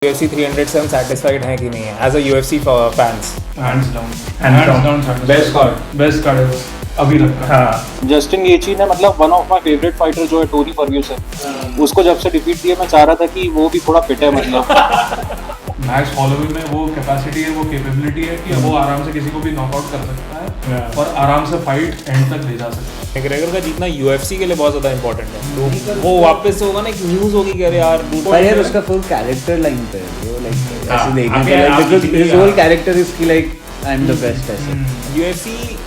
UFC 300 से हम satisfied हैं कि नहीं है as a UFC fans? Hands down best card है वो अभी तक का। हाँ, जस्टिन गेची ने मतलब one of my favourite fighter जो है टोनी फर्ग्यूसन, उसको जब से डिफीट दिया मैं चाह रहा था कि वो भी थोड़ा फिट है मतलब मैक्स हॉलोवे में वो कैपेसिटी है, वो कैपेबिलिटी है कि वो आराम से किसी को भी नॉकआउट कर सकता है और आराम से फाइट एंड तक ले जा सकता है। मैग्रेगर का जीतना UFC के लिए बहुत ज्यादा इंपॉर्टेंट है, तो वो वापस होगा ना, एक न्यूज़ होगी कि अरे यार पर यार उसका फुल कैरेक्टर लाइन पे है वो, लाइक हाँ, ऐसे देखने अभी पे आप लाइक किसी हिज होल कैरेक्टर इज की like I am the best ऐसे। UFC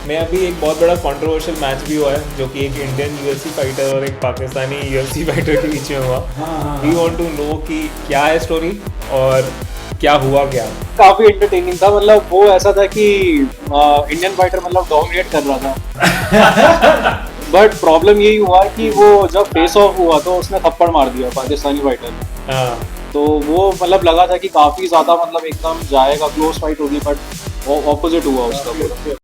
में अभी एक बहुत बड़ा कंट्रोवर्शियल मैच भी हुआ है जो कि एक इंडियन UFC फाइटर और एक पाकिस्तानी UFC फाइटर के बीच में हुआ। वी वांट टू नो कि क्या है स्टोरी और क्या हुआ क्या। काफी एंटरटेनिंग था। मतलब वो ऐसा था कि इंडियन फाइटर मतलब डोमिनेट कर रहा था बट प्रॉब्लम यही हुआ कि वो जब फेस ऑफ हुआ तो उसने थप्पड़ मार दिया पाकिस्तानी फाइटर ने। हाँ, तो वो मतलब लगा था कि काफी ज्यादा मतलब एकदम जाएगा, क्लोज फाइट होगी, बट ऑपोजिट हुआ उसका पूरा।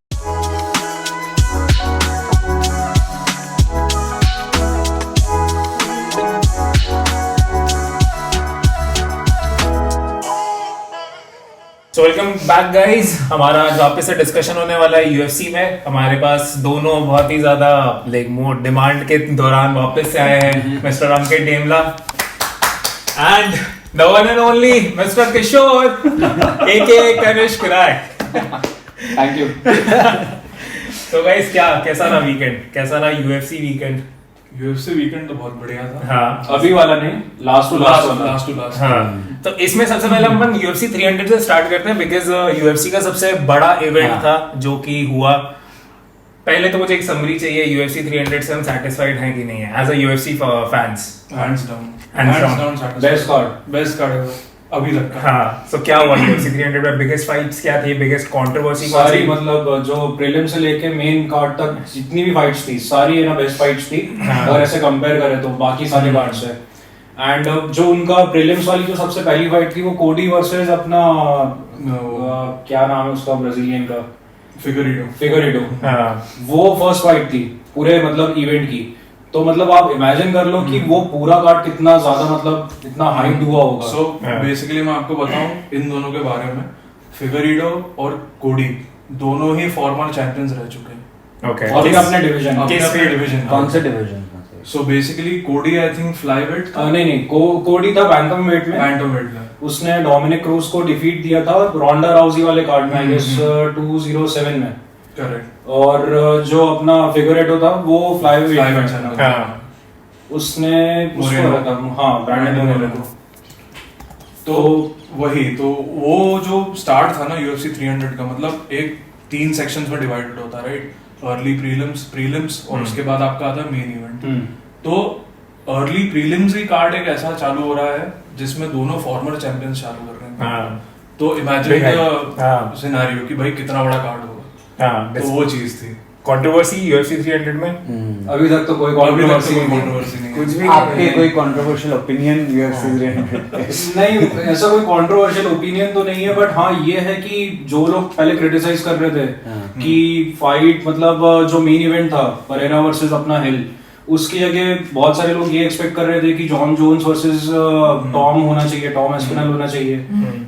So welcome back guys. हमारा जो वापस से डिस्कशन होने वाला है UFC में। हमारे पास दोनों बहुत ही ज्यादा लाइक मोर डिमांड के दौरान वापस से आए हैं mister Ankit Demla and the one and only mister Kishore aka Kanishk Rai. Thank you. तो गाइस कैसा रहा वीकेंड, कैसा रहा UFC वीकेंड? यूएफसी वीकेंड तो बहुत बढ़िया था। हाँ, अभी वाला नहीं, लास्ट टू लास्ट। हाँ, तो इसमें सबसे पहले हम UFC 300 से स्टार्ट करते हैं बिकॉज UFC का सबसे बड़ा इवेंट था जो कि हुआ। पहले तो मुझे एक समरी चाहिए, UFC 300 से हम सेटिस्फाइड हैं कि नहीं है as a UFC fans? Hands down best card है वो अभी तक का। हाँ, so क्या हुआ UFC 300 में? बिगेस्ट फाइट्स क्या थी, बिगेस्ट कंट्रोवर्सी कौन सारी सी? मतलब जो प्रीलिम से लेके मेन कार्ड तक जितनी भी फाइट्स थी सारी है ना बेस्ट फाइट्स थी। और ऐसे कंपेयर करें तो बाकी सारे कार्ड से एंड जो उनका प्रीलिम्स वाली जो सबसे पहली फाइट थी वो कोडी वर्सेस अपना क्या नाम है उसका ब्राजीलियन का, फिगरेडो। हाँ, वो फर्स्ट फाइट थी पूरे मतलब इवेंट की। तो मतलब आप इमेजिन कर लो कि वो पूरा कार्ड कितना ज्यादा मतलब इतना हाइप हुआ होगा। सो बेसिकली मैं आपको बताऊं इन दोनों के बारे में। फिगरेडो और कोडी दोनों ही फॉर्मर चैंपियंस रह चुके हैं ओके। और अपने डिवीजन डिवीजन। कौन से डिवीजन में थे? सो बेसिकली कोडी आई थिंक फ्लाईवेट था। नहीं कोडी था बैंटमवेट में। बैंटमवेट में उसने डोमिनिक क्रूज को डिफीट दिया था रोंडा राउजी वाले कार्ड में, आई गेस 207 में। करेक्ट। और जो अपना फिगरेटो था वो फ्लाईवेट फ्लाईवेट में। हाँ, उसने उसको हराया था, हाँ ब्रांडन मोरेनो को। तो वही तो वो जो स्टार्ट था ना UFC 300 का, मतलब एक 3 सेक्शंस में डिवाइडेड होता है, राइट? अर्ली प्रीलिम्स और उसके बाद आपका आता है मेन इवेंट। तो अर्ली प्रीलिम्स ही कार्ड एक ऐसा चालू हो रहा है जिसमें दोनों फॉर्मर चैंपियंस चालू कर रहे हैं। हाँ, तो इमेजिन हाँ, सिनेरियो कि भाई कितना बड़ा कार्ड होगा। हाँ, तो वो चीज थी। कंट्रोवर्सी UFC 300 में अभी तक तो कोई अभी तक तो कंट्रोवर्सी कोई नहीं। कंट्रोवर्सी नहीं है। कुछ भी आपके कोई कंट्रोवर्शियल ओपिनियन UFC 300? नहीं, ऐसा कोई कंट्रोवर्शियल ओपिनियन तो नहीं है, बट हाँ ये है कि जो लोग पहले क्रिटिसाइज कर रहे थे कि फाइट मतलब जो मेन इवेंट था परेरा वर्सेस अपना हिल, उसकी जगह बहुत सारे लोग ये एक्सपेक्ट कर रहे थे कि जॉन जोन्स वर्सेस टॉम होना चाहिए, टॉम एस्पिनल होना चाहिए,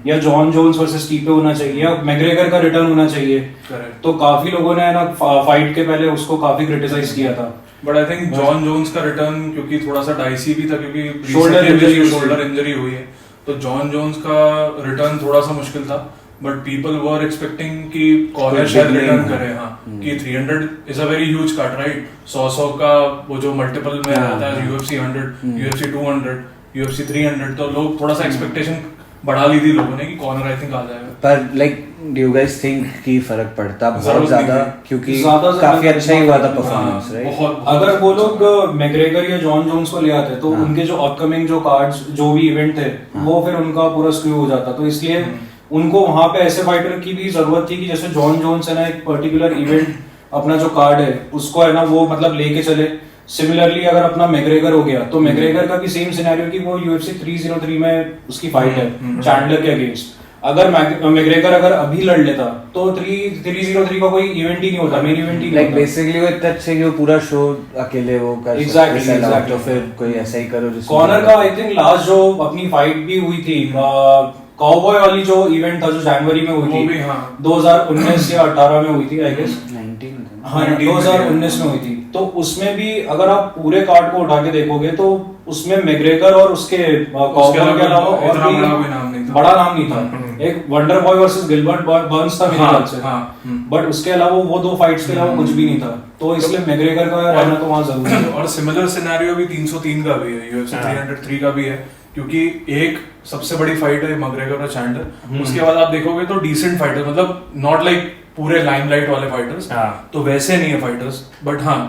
या जॉन जोन्स वर्सेस स्टीफे होना चाहिए, या मैग्रेगर का रिटर्न होना चाहिए। Correct. तो काफी लोगों ने ना फाइट के पहले उसको काफी क्रिटिसाइज किया था। But I think John Jones का रिटर्न क्योंकि थोड़ा सा डाइसी भी था, क्योंकि शोल्डर इंजरी हुई है, तो जॉन जोन्स का रिटर्न थोड़ा सा मुश्किल था। बट पीपल वर एक्सपेक्टिंग कि कॉर्नर शायद रिटर्न करे। हाँ, कि 300 is a very huge card, right? 100 का वो जो मल्टीपल में आता है, UFC 100, UFC 200, UFC 300, तो लोग थोड़ा सा एक्सपेक्टेशन बढ़ा ली थी लोगों ने कि कॉर्नर आई थिंक आ जाएगा। पर like do you guys think कि फर्क पड़ता बहुत जरूर ज्यादा? नहीं। क्योंकि ज्यादा से काफी ज्यादा अच्छा ही हुआ था हाँ, परफॉर्मेंस, राइट? बहुत अगर वो लोग मैग्रेगर या जॉन जोन्स को ले आते तो उनके जो अपकमिंग जो कार्ड्स जो भी इवेंट थे वो फिर उनका पूरा स्क्रू हो जाता। तो इसलिए उनको वहां पे ऐसे फाइटर की भी जरूरत थी कि जैसे जॉन जोन्स है ना, एक पर्टिकुलर इवेंट अपना जो कार्ड है उसको है ना वो मतलब लेके चले। सिमिलरली अगर अपना मैग्रेगर हो गया तो मैग्रेगर का भी सेम सिनेरियो कि वो UFC 303 में उसकी फाइट है चैंडलर के अगेंस्ट। अगर मैग्रेगर अगर अभी लड़ लेता तो 303 का कोई इवेंट ही नहीं होता, मेन इवेंट ही नहीं लाइक होता। बेसिकली वो इतना अच्छे कि वो पूरा शो अकेले वो कर Exactly, सकते हैं, exactly. तो फिर कोई ऐसा ही करो जिसमें कॉर्नर का आई थिंक लास्ट जो अपनी फाइट भी हुई थी काउबॉय वाली जो इवेंट था जो जनवरी में हुई वो थी, भी, हाँ। 2019 या 18 में हुई थी आई गेस। 19 हाँ 2019 में हुई थी। तो उसमें भी अगर आप पूरे कार्ड को उठा के देखोगे तो उसमें मैग्रेगर और उसके काउबॉय के अलावा और इतना भी बड़ा कोई नाम नहीं था। बड़ा नाम नहीं था। एक wonder boy versus Gilbert Burns था मेरे हाँ, ख्याल से, हाँ, बट उसके अलावा वो दो फाइट्स के अलावा कुछ भी नहीं था। तो इसलिए मैग्रेगर का रहना तो वहाँ जरूरी है। और सिमिलर सिनेरियो भी 303 का भी है, UFC हाँ। 303 का भी है, क्योंकि एक सबसे बड़ी फाइट है मैग्रेगर और चैंडलर, उसके बाद आप देखोगे तो डिसेंट फाइटर, मतलब नॉट लाइक पूरे लाइमलाइट वाले फाइटर्स, हाँ। तो वैसे नहीं है फाइटर्स, बट हाँ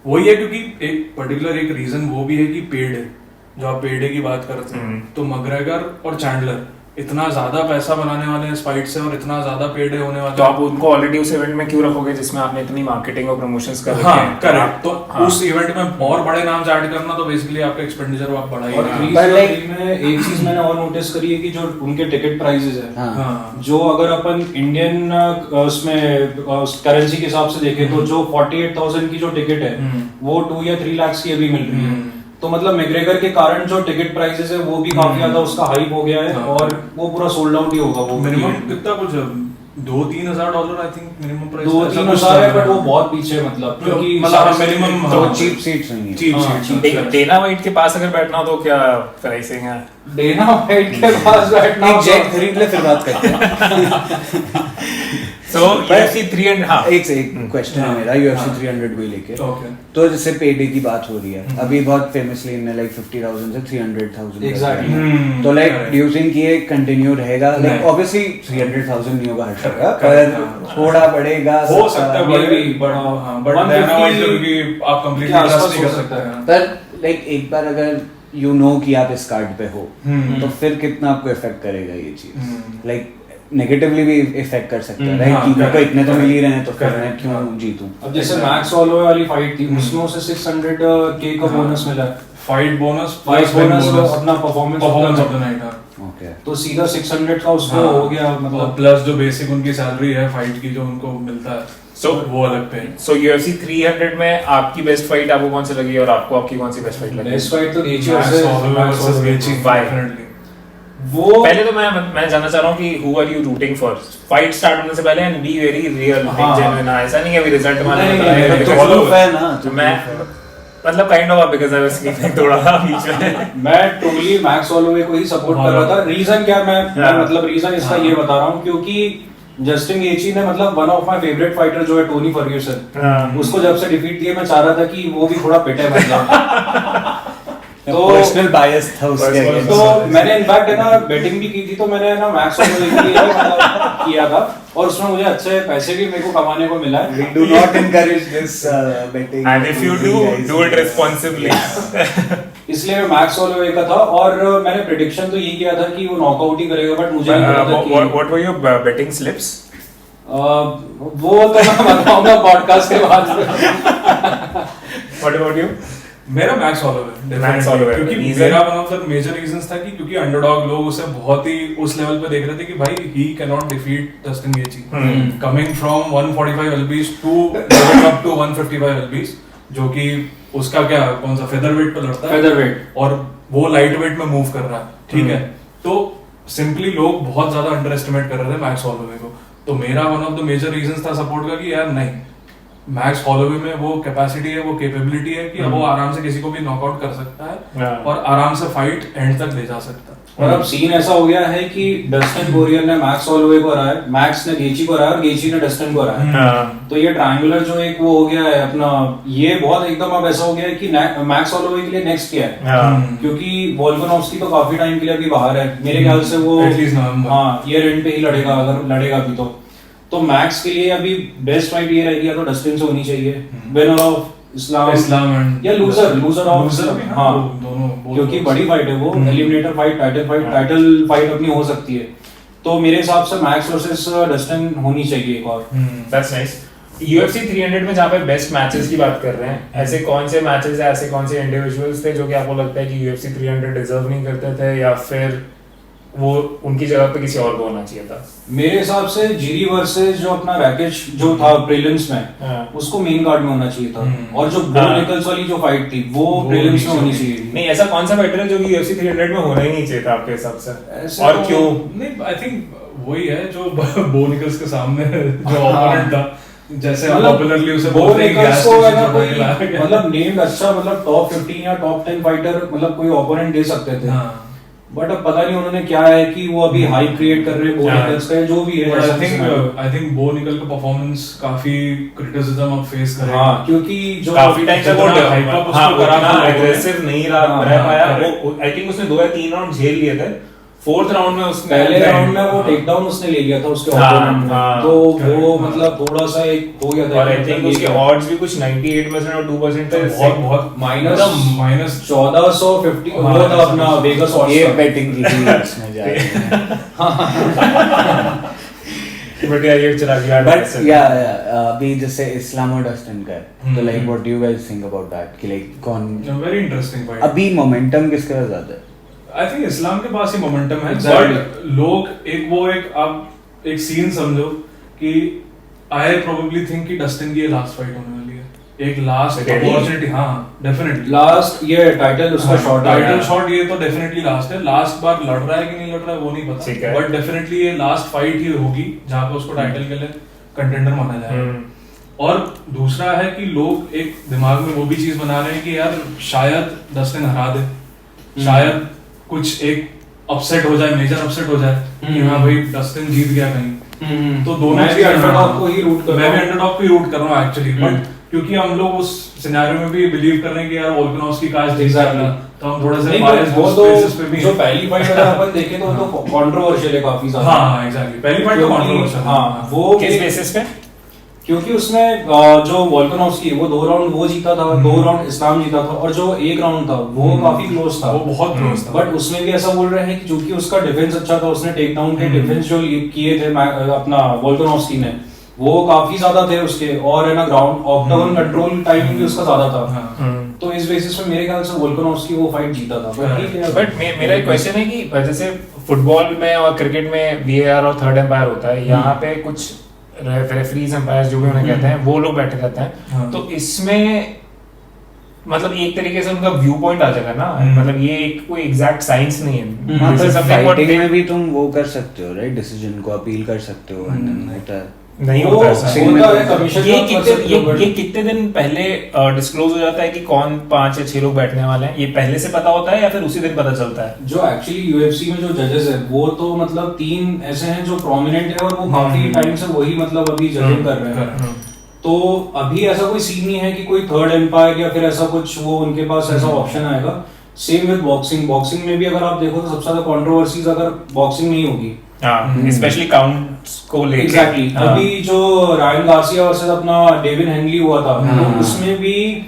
वही है, क्योंकि एक पर्टिकुलर एक रीजन वो भी है कि पेड है, जो आप पेड की बात करते हैं, तो मैग्रेगर और चैंडलर इतना ज्यादा पैसा बनाने वाले हैं इस फाइट से, और इतना ज्यादा पेड होने वाले तो आप उनको ऑलरेडी उस इवेंट में क्यों रखोगे जिसमें आपने इतनी मार्केटिंग और प्रमोशंस कर रखे हाँ हैं? करेक्ट। तो हाँ। उस इवेंट में और बड़े नाम ऐड करना तो बेसिकली आपका एक्सपेंडिचर आप बढ़ा ही और रहे हैं। 303 में एक चीज मैंने और नोटिस करी है कि जो उनके टिकट प्राइसेस है, हाँ। हाँ जो अगर अपन इंडियन उसमें करेंसी के हिसाब से देखें तो जो 48,000 की जो टिकट है वो 2 या 3 लाख की अभी मिल रही है। तो मतलब मैग्रेगर के कारण जो टिकट प्राइसेस है वो भी काफी ज्यादा उसका हाइप हो गया है, हाँ। और वो पूरा सोल्ड आउट ही होगा वो मिनिमम कितना कुछ $2-3 हजार आई थिंक मिनिमम प्राइस 2-3 हजार है, बट वो बहुत पीछे मतलब, क्योंकि मतलब मिनिमम तो चीप सीट्स नहीं है। चीप हाँ, सीट डेना वाइट के पास अगर बैठना हो तो क्या प्राइसिंग है? डेना वाइट के पास बैठना एक जेट खरीद ले फिर बात करते हैं। सो UFC 300 हाँ एक से एक क्वेश्चन है मेरा UFC 300 को लेके। ओके। तो जैसे पेडे की बात हो रही है अभी बहुत फेमसली इनने लाइक 50,000 से 300,000 Exactly. तो लाइक डू यू थिंक ये कंटिन्यू रहेगा? लाइक नहीं। ऑब्वियसली 300,000 नहीं होगा हर जगह, Correct, पर थोड़ा बढ़ेगा हो सकता है Maybe, बड़ी, बट हाँ, बट 150 क्योंकि आप के कंप्लीटली आसपास ट्रस्ट नहीं हो कर सकता सकते है। हैं। पर लाइक एक बार अगर यू नो कि आप इस कार्ड पे हो तो फिर कितना आपको इफेक्ट करेगा ये चीज? लाइक नेगेटिवली भी इफेक्ट कर सकता है राइट, हाँ, कि मेरे को correct, इतने तो मिल ही रहे हैं तो फिर correct, मैं क्यों हाँ। जीतूं? अब जैसे मैक्स हॉलोवे वाली फाइट थी उसमें उसे 600K का बोनस मिला, फाइट बोनस फाइट बोनस अपना performance performance of the night. Okay तो सीधा 600 का उसको हाँ। हो गया, मतलब प्लस जो बेसिक उनकी सैलरी है फाइट की जो उनको मिलता है, So- वो अलग पे है। सो UFC 300 में आपकी बेस्ट फाइट आपको कौन सी लगी और आपको आपकी कौन सी बेस्ट फाइट लगी? नेक्स्ट फाइट तो गेची Max Holloway versus Gaethje, Why? definitely। वो पहले तो मैं जानना चाह रहा हूँ कि who are you rooting for? Fight start होने से पहले एंड बी वेरी रियल हाँ। जेन्युइन। ऐसा नहीं है अभी रिजल्ट में नहीं, बताया नहीं, था, नहीं, because follow प्रूफ है ना, तो मैं मतलब kind of because I was skipping थोड़ा सा बीच में। मैं टोटली मैक्स हॉलोवे को ही सपोर्ट कर रहा था। रीजन क्या, मैं मतलब रीजन इसका ये बता रहा हूँ क्योंकि जस्टिन गेची ने मतलब one of my favourite fighter जो है टोनी फर्ग्यूसन, उसको जब से डिफीट किया मैं चाह रहा था कि वो भी थोड़ा पिटे मतलब। तो पर्सनल बायस था उसके Personal- against। तो मैंने इनफैक्ट है ना बेटिंग भी की थी, तो मैंने ना मैक्स हॉलोवे के लिए मतलब किया था, और उसमें मुझे अच्छे पैसे भी मेरे को कमाने को मिला We है। do not encourage this betting. And if you do it responsibly. इसलिए मैं मैक्स हॉलोवे का था, और मैंने प्रेडिक्शन तो ये किया था कि वो नॉकआउट ही करेगा, बट मुझे नहीं पता था कि what were your betting slips? वो तो मैं बताऊंगा पॉडकास्ट के बाद। What about you? मेरा मैक्स हॉलोवे, Max Holloway, क्योंकि reason? मेरा one of the major reasons था कि क्योंकि अंडरडॉग लोग उसे बहुत ही उस लेवल पे देख रहे थे कि भाई he can not defeat Justin Gaethje, coming from 145 LBs to up to 155 LBs, जो कि उसका क्या कौन सा फेदरवेट पे लड़ता है, फेदरवेट, और वो लाइट वेट में मूव कर रहा है, ठीक है। तो सिंपली लोग बहुत ज्यादा अंडर एस्टिमेट कर रहे थे मैक्स हॉलोवे को, तो मेरा one of the major reasons था सपोर्ट का कि यार नहीं, मैक्स हॉलोवे में वो कैपेसिटी है, वो कैपेबिलिटी है कि वो आराम से किसी को भी नॉकआउट कर सकता है हाँ। और आराम से फाइट एंड तक ले जा सकता है। और अब सीन ऐसा हो गया है कि डस्टिन पोरियर ने मैक्स हॉलोवे को हराया, मैक्स ने गेची को हराया, और गेची ने डस्टिन को हराया। तो ये ट्रायंगुलर जो एक वो हो गया है अपना, ये बहुत एकदम अब ऐसा हो गया है कि मैक्स हॉलोवे के लिए नेक्स्ट क्या है, क्योंकि वोल्कानोव्स्की तो काफी टाइम के लिए अभी बाहर है, मेरे ख्याल से वो At least नवंबर। हाँ ईयर एंड पे ही लड़ेगा, अगर लड़ेगा भी तो मैक्स के लिए अभी बेस्ट फाइट ये रहेगी, या तो डस्टिन से होनी चाहिए, विनर ऑफ इस्लाम एंड या लूजर ऑफ भी, हाँ, दोनों क्योंकि बड़ी फाइट है वो, एलिमिनेटर फाइट, टाइटल फाइट अपनी हो सकती है। तो मेरे हिसाब से मैक्स वर्सेस डस्टिन होनी चाहिए एक और। That's nice. UFC 300 में जहाँ पे बेस्ट मैचेस की बात कर रहे हैं, ऐसे कौन से मैचेस है, ऐसे कौन से इंडिविजुअल्स थे जो कि आपको लगता है कि UFC 300 डिजर्व नहीं करते थे, या फिर वो उनकी जगह पे किसी और को होना चाहिए था? मेरे हिसाब से जीरी वर्सेस जो अपना रैकेश जो था प्रीलिम्स में, हाँ। उसको मेन कार्ड में होना चाहिए था, और जो बो हाँ। निकल्स वाली जो फाइट थी वो प्रीलिम्स में होनी चाहिए थी। नहीं, ऐसा कौन सा फाइटर है जो कि UFC 300 में होना ही नहीं चाहिए था आपके हिसाब से? ऐसे और तो- क्यों? नहीं, आई थिंक वही है जो बो निकल्स के सामने जो ओपोनेंट था, जैसे हम पॉपुलरली उसे बो बोलते हैं निकल्स गैस को है स्टेशन ना छोड़ने कोई के लायक है। मतलब नेम्ड अच्छा, मतलब टॉप 15 या टॉप 10 फाइटर मतलब कोई ओपोनेंट दे सकते थे, हाँ। बट अब पता नहीं उन्होंने क्या है कि वो अभी हाइप क्रिएट कर रहे हैं बो हाँ। निकल्स का, जो भी है। But जैसा scenario। I think बो निकल का परफॉर्मेंस काफी क्रिटिसिज्म अब फेस करेगा। हाँ, क्योंकि जो काफी टाइम तक वो जितना hype up उसको हाँ, करा उतना था लोगों ने। aggressive नहीं रह हाँ, पाया correct। वो। आई थिंक उसने 2 या 3 राउंड झेल लिए थे। 4th राउंड में उसने पहले राउंड में वो टेक डाउन उसने ले लिया था उसके हाँ, ओपोनेंट में, हाँ, तो correct, वो हाँ। मतलब थोड़ा सा एक हो गया था। और आई थिंक उसके odds भी कुछ 98% और 2% थे। बहुत माइनस 1450 वो था अपना वेगस ये ऑड्स। बेटिंग की थी इसमें जा रही है। बट यार ये चला गया। But yeah, अभी जैसे इस्लाम और डस्टिन का है, तो like what do you guys think about that कि like कौन वेरी इंटरेस्टिंग फाइट। अभी मोमेंटम किसके पास ज्यादा है? आई थिंक इस्लाम के पास ही मोमेंटम है, Exactly। बट लोग एक आप एक सीन समझो कि आई प्रोबेबली थिंक कि डस्टिन की ये लास्ट फाइट होने वाली है, एक लास्ट Really? अपॉर्चुनिटी। हाँ, डेफिनेटली लास्ट ये टाइटल उसका शॉट टाइटल शॉट ये तो डेफिनेटली लास्ट है। लास्ट बार लड़ रहा है कि नहीं लड़ रहा है वो नहीं ठीक पता, है। बट डेफिनेटली ये लास्ट फाइट ही होगी जहाँ पे उसको टाइटल के लिए कंटेंडर माना जाएगा। और दूसरा है कि लोग एक दिमाग में वो भी चीज बना रहे हैं कि यार शायद डस्टिन हरा दे, शायद कुछ एक अपसेट हो जाए, मेजर अपसेट हो जाए कि हाँ भाई डस्टिन जीत गया कहीं। तो दोनों मैं भी चीजें- अंडरडॉग को ही रूट कर रहा मैं भी हूँ। अंडरडॉग को ही रूट कर रहा हूँ एक्चुअली, बट क्योंकि हम लोग उस सिनेरियो में भी बिलीव कर रहे हैं कि यार वोल्कानोव्स्की काश जीत Exactly। जाता, तो हम थोड़े से नहीं, biased वो उस तो basis पे भी जो हैं। पहली फाइट अगर अपन देखें तो वो तो कंट्रोवर्शियल है काफी ज्यादा। हाँ, एग्जैक्टली पहली फाइट तो क्योंकि- कंट्रोवर्शियल है। हाँ, वो किस बेसिस पे? क्योंकि उसमें जो वोल्कानोव्स्की वो 2 राउंड वो जीता था, 2 राउंड इस्लाम जीता था, और जो 1 राउंड था वो काफी क्लोज था। वो बहुत क्लोज था। बट उसमें भी ऐसा बोल रहे हैं कि चूंकि उसका डिफेंस अच्छा था, उसने टेक डाउन के डिफेंस जो किए थे अपना वोल्कानोव्स्की ने, वो काफी ज्यादा थे उसके, और है ना ग्राउंड ऑक्टागन कंट्रोल टाइमिंग भी उसका ज्यादा था। हाँ। तो इस बेसिस पे मेरे ख्याल से वोल्कानोव्स्की वो फाइट जीता था। बट ठीक है, बट मेरा एक क्वेश्चन है कि जैसे फुटबॉल में और क्रिकेट में VAR और थर्ड एम्पायर होता है, यहाँ पे कुछ रेफरीज एम्पायर जो भी उन्हें कहते हैं वो लोग बैठे रहते हैं, हाँ। तो इसमें मतलब एक तरीके से उनका व्यू पॉइंट आ जाएगा ना, मतलब ये एक कोई एग्जैक्ट साइंस नहीं है। हाँ, This पर is something what fighting they- में भी तुम वो कर सकते हो राइट, डिसीजन को अपील कर सकते हो, and then होता है। नहीं वो होता ऐसा। होता है, कमीशन ये का कर कितने सकते हो, but- ये कितने दिन पहले डिस्क्लोज हो जाता है कि कौन 5 या 6 लोग बैठने वाले हैं? ये पहले से पता होता है या फिर उसी दिन पता चलता है? जो एक्चुअली यूएफसी में जो जजेस है वो तो मतलब 3 ऐसे हैं जो प्रोमिनेंट है, और वो काफी टाइम से वही मतलब अभी जजिंग कर रहे हैं। तो अभी ऐसा कोई सीन नहीं है कि कोई थर्ड एम्पायर या फिर ऐसा कुछ वो उनके पास ऐसा ऑप्शन आएगा। सेम विद बॉक्सिंग, बॉक्सिंग में भी अगर आप देखो तो सबसे ज्यादा कंट्रोवर्सीज अगर बॉक्सिंग नहीं होगी, हाँ, स्पेशली काउंट्स को लेके। एग्जैक्टली। हाँ। अभी जो रायन गार्सिया वर्सेस अपना डेविन हेनली हुआ था, तो उसमें भी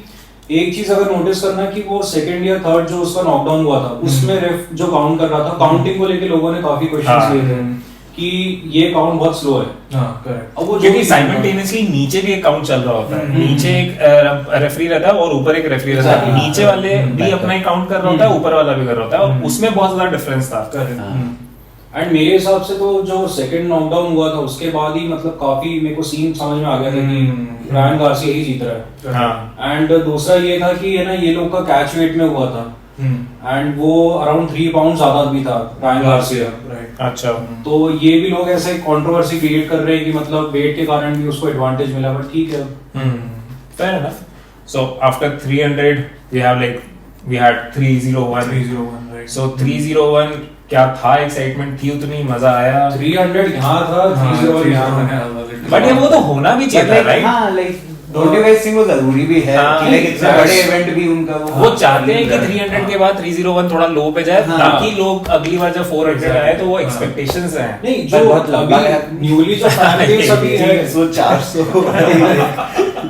एक चीज अगर नोटिस करना कि वो सेकंड या थर्ड जो उसका नॉकडाउन हुआ था, उसमें रेफ जो काउंट कर रहा था, काउंटिंग को लेके लोगों ने काफी क्वेश्चंस हाँ। किए थे कि ये काउंट बहुत स्लो है। हाँ, करेक्ट। अब वो जो क्योंकि भी- साइमल्टेनियसली नीचे भी एक काउंट चल रहा होता है, नीचे एक रेफरी रहता है और ऊपर एक रेफरी रहता है, Exactly. नीचे वाले भी अपना ही काउंट कर रहा होता है, ऊपर वाला भी कर रहा होता है, और उसमें बहुत ज्यादा डिफरेंस था। एंड मेरे हिसाब से तो जो सेकंड नॉकडाउन हुआ था उसके बाद ही मतलब काफी मेरे को सीन समझ में आ गया था कि रायन गार्सिया ही जीत रहा है। हाँ, एंड दूसरा ये था कि है ना ये लोग का कैच वेट में हुआ था, एंड वो अराउंड 3 पाउंड ज्यादा भी था रायन गार्सिया। राइट। अच्छा। तो ये भी लोग ऐसे कंट्रोवर्सी क्रिएट कर रहे हैं कि मतलब वेट के कारण भी उसको एडवांटेज मिला, बट ठीक है। Fair enough. So after 300 we had 301. 301, right. So 301 क्या था, एक्साइटमेंट थी उतनी, मजा आया। 300 यहाँ था, 301 यहाँ था। बट ये वो तो होना भी चाहिए था, राइट? हाँ, like don't you guys think वो जरूरी भी है हाँ, कि like इतने बड़े इवेंट भी उनका वो चाहते हैं कि 300 के बाद 301 थोड़ा लो पे जाए, हाँ। ताकि लोग अगली बार जब 400 आए तो वो एक्सपेक्टेशंस हैं। नहीं, पर जो बहुत लंबा है। अभी न्यूली जो फैन बेस अभी है, 400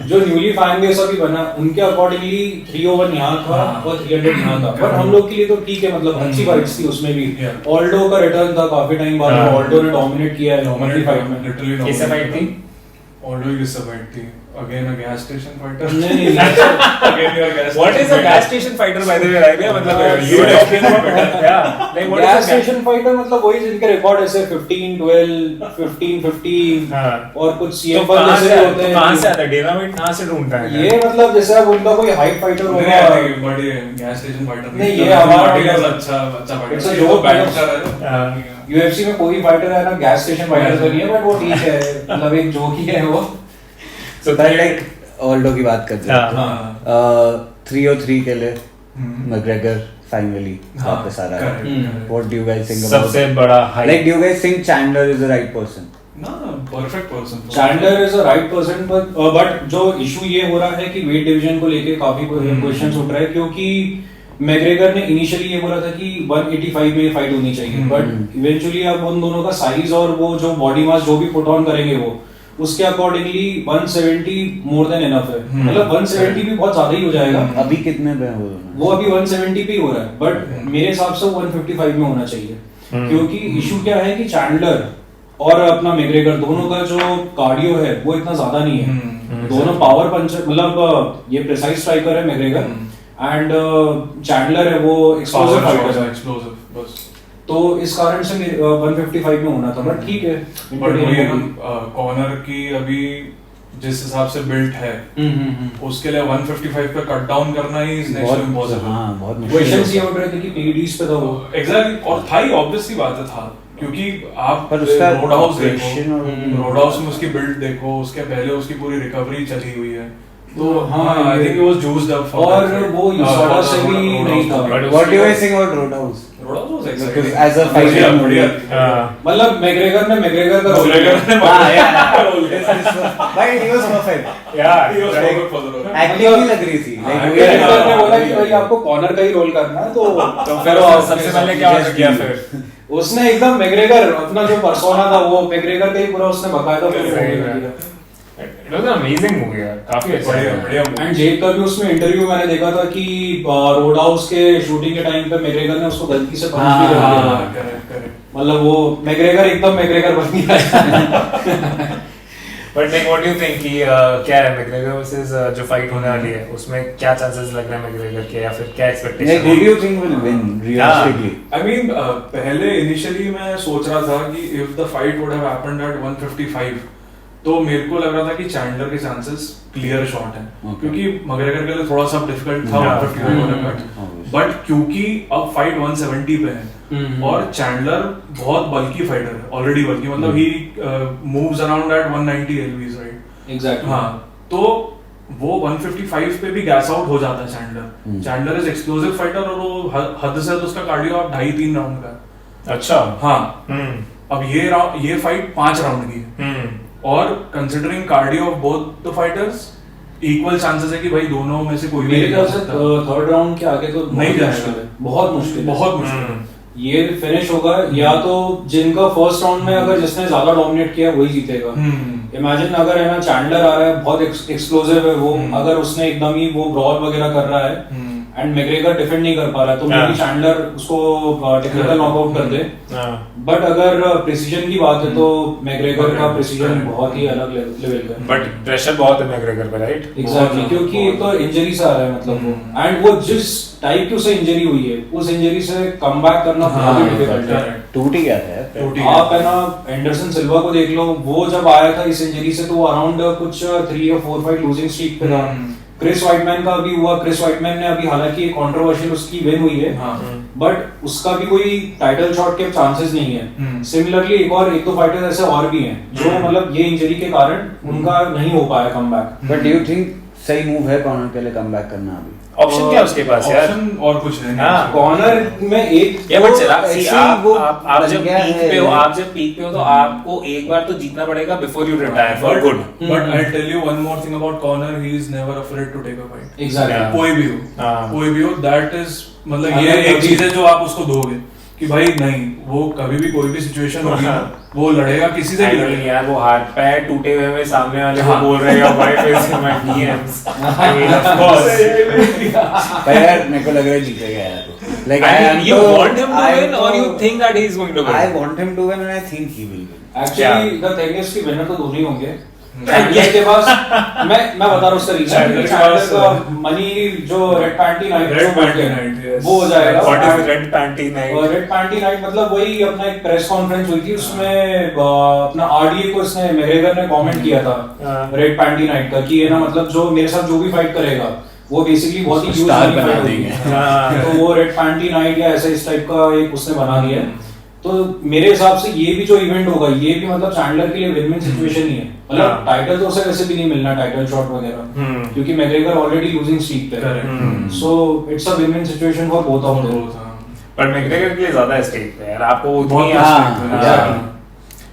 जो न्यूली फैन बेस अभी बना, उनके अकॉर्डिंगली 301 यहाँ था और 300 यहाँ था। बट हम लोग के लिए तो ठीक है, मतलब अच्छी फाइट्स थी उसमें भी। Yeah. ऑल्डो का रिटर्न था काफी टाइम बाद, हाँ। ऑल्डो ने डोमिनेट किया है नॉर्मली फाइट में। लिटरली कैसे फाइट थी? ऑल्डो की किससे फाइट थी? again a gas station fighter. नहीं Again you are gas What is a gas station fighter by the way? Idea मतलब you would explain it better. Yeah. Like what gas is a gas station fighter मतलब वही जिनके record ऐसे 15 12 15 15 हाँ। और कुछ तो सीएम कहाँ जैसे से होते हैं। कहाँ से आता है डेनामाइट कहाँ से ढूंढता है ये मतलब जैसे अब उनका कोई हाइट फाइटर नहीं, होगा नहीं, but ये gas station fighter नहीं, ये हमारा Martinez अच्छा fighter It's a है। joke, वो banter मतलब- है। यूएफसी में कोई फाइटर है ना गैस स्टेशन फाइटर तो नहीं है बट वो ठीक है मतलब एक जोक ही है वो। So But like ऑल्डो की बात करते हाँ, हैं 303 के लिए मैकग्रेगर फाइनली हाँ, वापस आ रहा correct, है correct. What do you guys think about सबसे बड़ा hype like do you guys think Chandler is the right person ना perfect person. Chandler is a right person but जो इशू ये हो रहा है कि वेट डिवीजन को लेके काफी क्वेश्चंस उठ रहे हैं क्योंकि मैग्रेगर ने इनिशियली ये बोला था कि 185 में फाइट होनी चाहिए बट इवेंचुअली अब उन दोनों का साइज और वो जो बॉडी मास जो भी पुट ऑन करेंगे वो उसके अकॉर्डिंगली 170 मोर देन इनफ है मतलब 170 भी बहुत ज्यादा ही हो जाएगा अभी कितने पे है वो अभी 170 पे ही हो रहा है बट मेरे हिसाब से 155 में होना चाहिए क्योंकि इशू क्या है कि चैंडलर और अपना मैग्रेगर दोनों का जो कार्डियो है वो इतना ज्यादा नहीं है दोनों पावर पंचर मतलब ये प्रिसाइज स्ट्राइकर है मैग्रेगर एंड चैंडलर है वो एक्सप्लोसिव फाइटर है Explosive, बस। तो इस कारण से 155 में होना था बट ठीक है But वही है ना, कॉर्नर की अभी जिस हिसाब से बिल्ट है उसके लिए 155 पे कट डाउन करना ही इज नेक्स्ट टू इम्पॉसिबल। हाँ बहुत क्वेश्चंस मुश्किल ये उठ रहे थे कि पीडीज पे था वो एग्जैक्टली और था ही ऑब्वियस सी बात है था क्योंकि आप पर उसका रोड हाउस operation देखो और- रोड हाउस में उसकी बिल्ड देखो उसके पहले उसकी पूरी रिकवरी चली हुई है तो हाँ, हाँ आई ये- थिंक इट वाज जूस्ड अप और वो USADA से भी नहीं था। What do you guys think about road house road house was Because exciting as a fighter बढ़िया मतलब मैग्रेगर ने मैग्रेगर का रोल McGregor किया। ने हाँ yeah भाई he was perfect Yeah, he was right. perfect for the role acting ही लग रही थी हाँ, like मैग्रेगर ने बोला कि भाई आपको कॉर्नर का ही रोल करना है तो फिर वो सबसे पहले क्या ऑर्डर किया फिर उसने एकदम मैग्रेगर अपना जो पर्सोना था वो मैग्रेगर का ही पूरा उसने बकायदा सही फुल है। It was an amazing movie यार काफी अच्छा बढ़िया है। बढ़िया एंड जेक का भी उसमें इंटरव्यू मैंने देखा था कि रोड हाउस के शूटिंग के टाइम पे मैग्रेगर ने उसको गलती से पंच भी कर दिया हाँ करेक्ट करेक्ट मतलब वो मैग्रेगर एकदम मैग्रेगर बन गया But like what do you think कि क्या है मैकग्रेगर वर्सेस जो फाइट होने वाली है उसमें क्या चांसेस लग रहे हैं मैकग्रेगर के या फिर क्या like expectation who do you think will win realistically I mean, पहले इनिशियली मैं सोच रहा था कि if the fight would have happened at 155 तो मेरे को लग रहा था कि चैंडलर के चांसेस क्लियर शॉट है Okay. क्योंकि मगरेगर के लिए थोड़ा सा डिफिकल्ट था 155 होने का Obviously. बट क्योंकि अब फाइट 170 पे है और चैंडलर बहुत बल्की फाइटर है ऑलरेडी बल्की मतलब ही moves around at 190 lbs right exactly हाँ तो वो 155 पे भी गैस आउट हो जाता है Chandler Chandler is explosive fighter और वो हद से ज्यादा उसका कार्डियो आप 2.5-3 राउंड का है। अच्छा हाँ हम्म अब ये फाइट 5 राउंड की है और considering cardio of both the fighters equal chances है कि भाई दोनों में से कोई भी मेरे नहीं ख्याल जा से सकता। थर्ड राउंड के आगे तो नहीं बहुत जाएगा। मुश्किल है बहुत मुश्किल है बहुत मुश्किल है। ये फिनिश होगा या तो जिनका फर्स्ट राउंड में अगर जिसने ज्यादा डोमिनेट किया वही जीतेगा इमेजिन अगर है ना चैंडलर आ रहा है बहुत एक्सप्लोसिव है वो अगर उसने एकदम ही वो ब्रॉल वगैरह कर रहा है एंड मैग्रेगर डिफेंड नहीं कर पा रहा है तो मे बी चैंडलर उसको टेक्निकल नॉकआउट कर दे बट अगर प्रिसीजन की बात है तो मैग्रेगर का प्रिसीजन बहुत ही अलग लेवल का है बट प्रेशर बहुत है मैकग्रेगर पे राइट एग्जैक्टली क्योंकि एक तो इंजरी से आ रहा है मतलब वो एंड वो जिस टाइप की उसे इंजरी हुई है उस इंजरी से कम बैक करना बहुत ही डिफिकल्ट है टूट ही गया था यार टूट ही आप है ना एंडरसन सिल्वा को देख लो वो जब आया था इस इंजरी से तो वो अराउंड कुछ 3 या 4 फाइट लूजिंग स्ट्रीक पे था क्रिस वाइटमैन का भी हुआ क्रिस वाइटमैन ने अभी हालांकि कंट्रोवर्शियल उसकी विन हुई है बट उसका भी कोई टाइटल शॉट के चांसेस नहीं है सिमिलरली एक दो फाइटर्स ऐसे और भी हैं जो मतलब ये इंजरी के कारण उनका नहीं हो पाया comeback but do you think सही मूव है कॉर्नर के लिए कमबैक करना अभी ऑप्शन क्या है उसके पास यार ऑप्शन और कुछ नहीं हाँ। कॉर्नर में एक या बट चला ऐसे ही आप वो आप बन जब गया पीक है। पे हो आप जब पीक पे हो तो आपको एक बार तो जीतना पड़ेगा before you retire for good But I'll tell you one more thing about Conor. He is never afraid to take a fight. Exactly Yeah. कोई भी हो, हाँ। कोई भी हो. That is मतलब अगर ये एक कभी- चीज है जो आप उसको दोगे कि भाई नहीं वो कभी भी कोई भी सिचुएशन होगी ना वो लड़ेगा किसी से भी नहीं लड़ेगा. यार वो हाथ पैर टूटे हुए में सामने वाले को हाँ। बोल रहे हैं भाई face in my DMs I mean of course पर यार मेरे को लग रहा है जीतेगा यार like I mean, you want him to win or you think that he is going to win? I want him to win and I think he will win actually the thing is कि winner तो दोनों ही होंगे Chandler के पास मैं बता रहा हूँ उसका रीजन चैंडलर के चैंडलर पास, का मनी जो red panty night Red Panty Night, yes. वो हो जाएगा What is red panty night? और रेड पैंटी नाइट मतलब वही अपना एक प्रेस कॉन्फ्रेंस हुई थी उसमें अपना आरडीए को इसने मैग्रेगर ने कमेंट किया था रेड पैंटी नाइट का कि ये ना मतलब जो मेरे साथ जो भी फाइट करेगा वो बेसिकली बहुत ही ह्यूज स्टार फाइट बना होगी देंगे। तो वो रेड पैंटी नाइट या ऐसे इस टाइप का एक उसने बना दिया है। तो मेरे हिसाब से ये भी जो इवेंट होगा ये भी मतलब चैंडलर के लिए विन विन सिचुएशन ही है। मतलब टाइटल तो उसे वैसे भी नहीं मिलना टाइटल शॉट वगैरह क्योंकि मैग्रेगर ऑलरेडी लूजिंग स्ट्रीक पे है। So it's a win win situation for both of them. पर मैग्रेगर के लिए ज्यादा स्टेक है यार, आपको उतनी बहुत हाँ,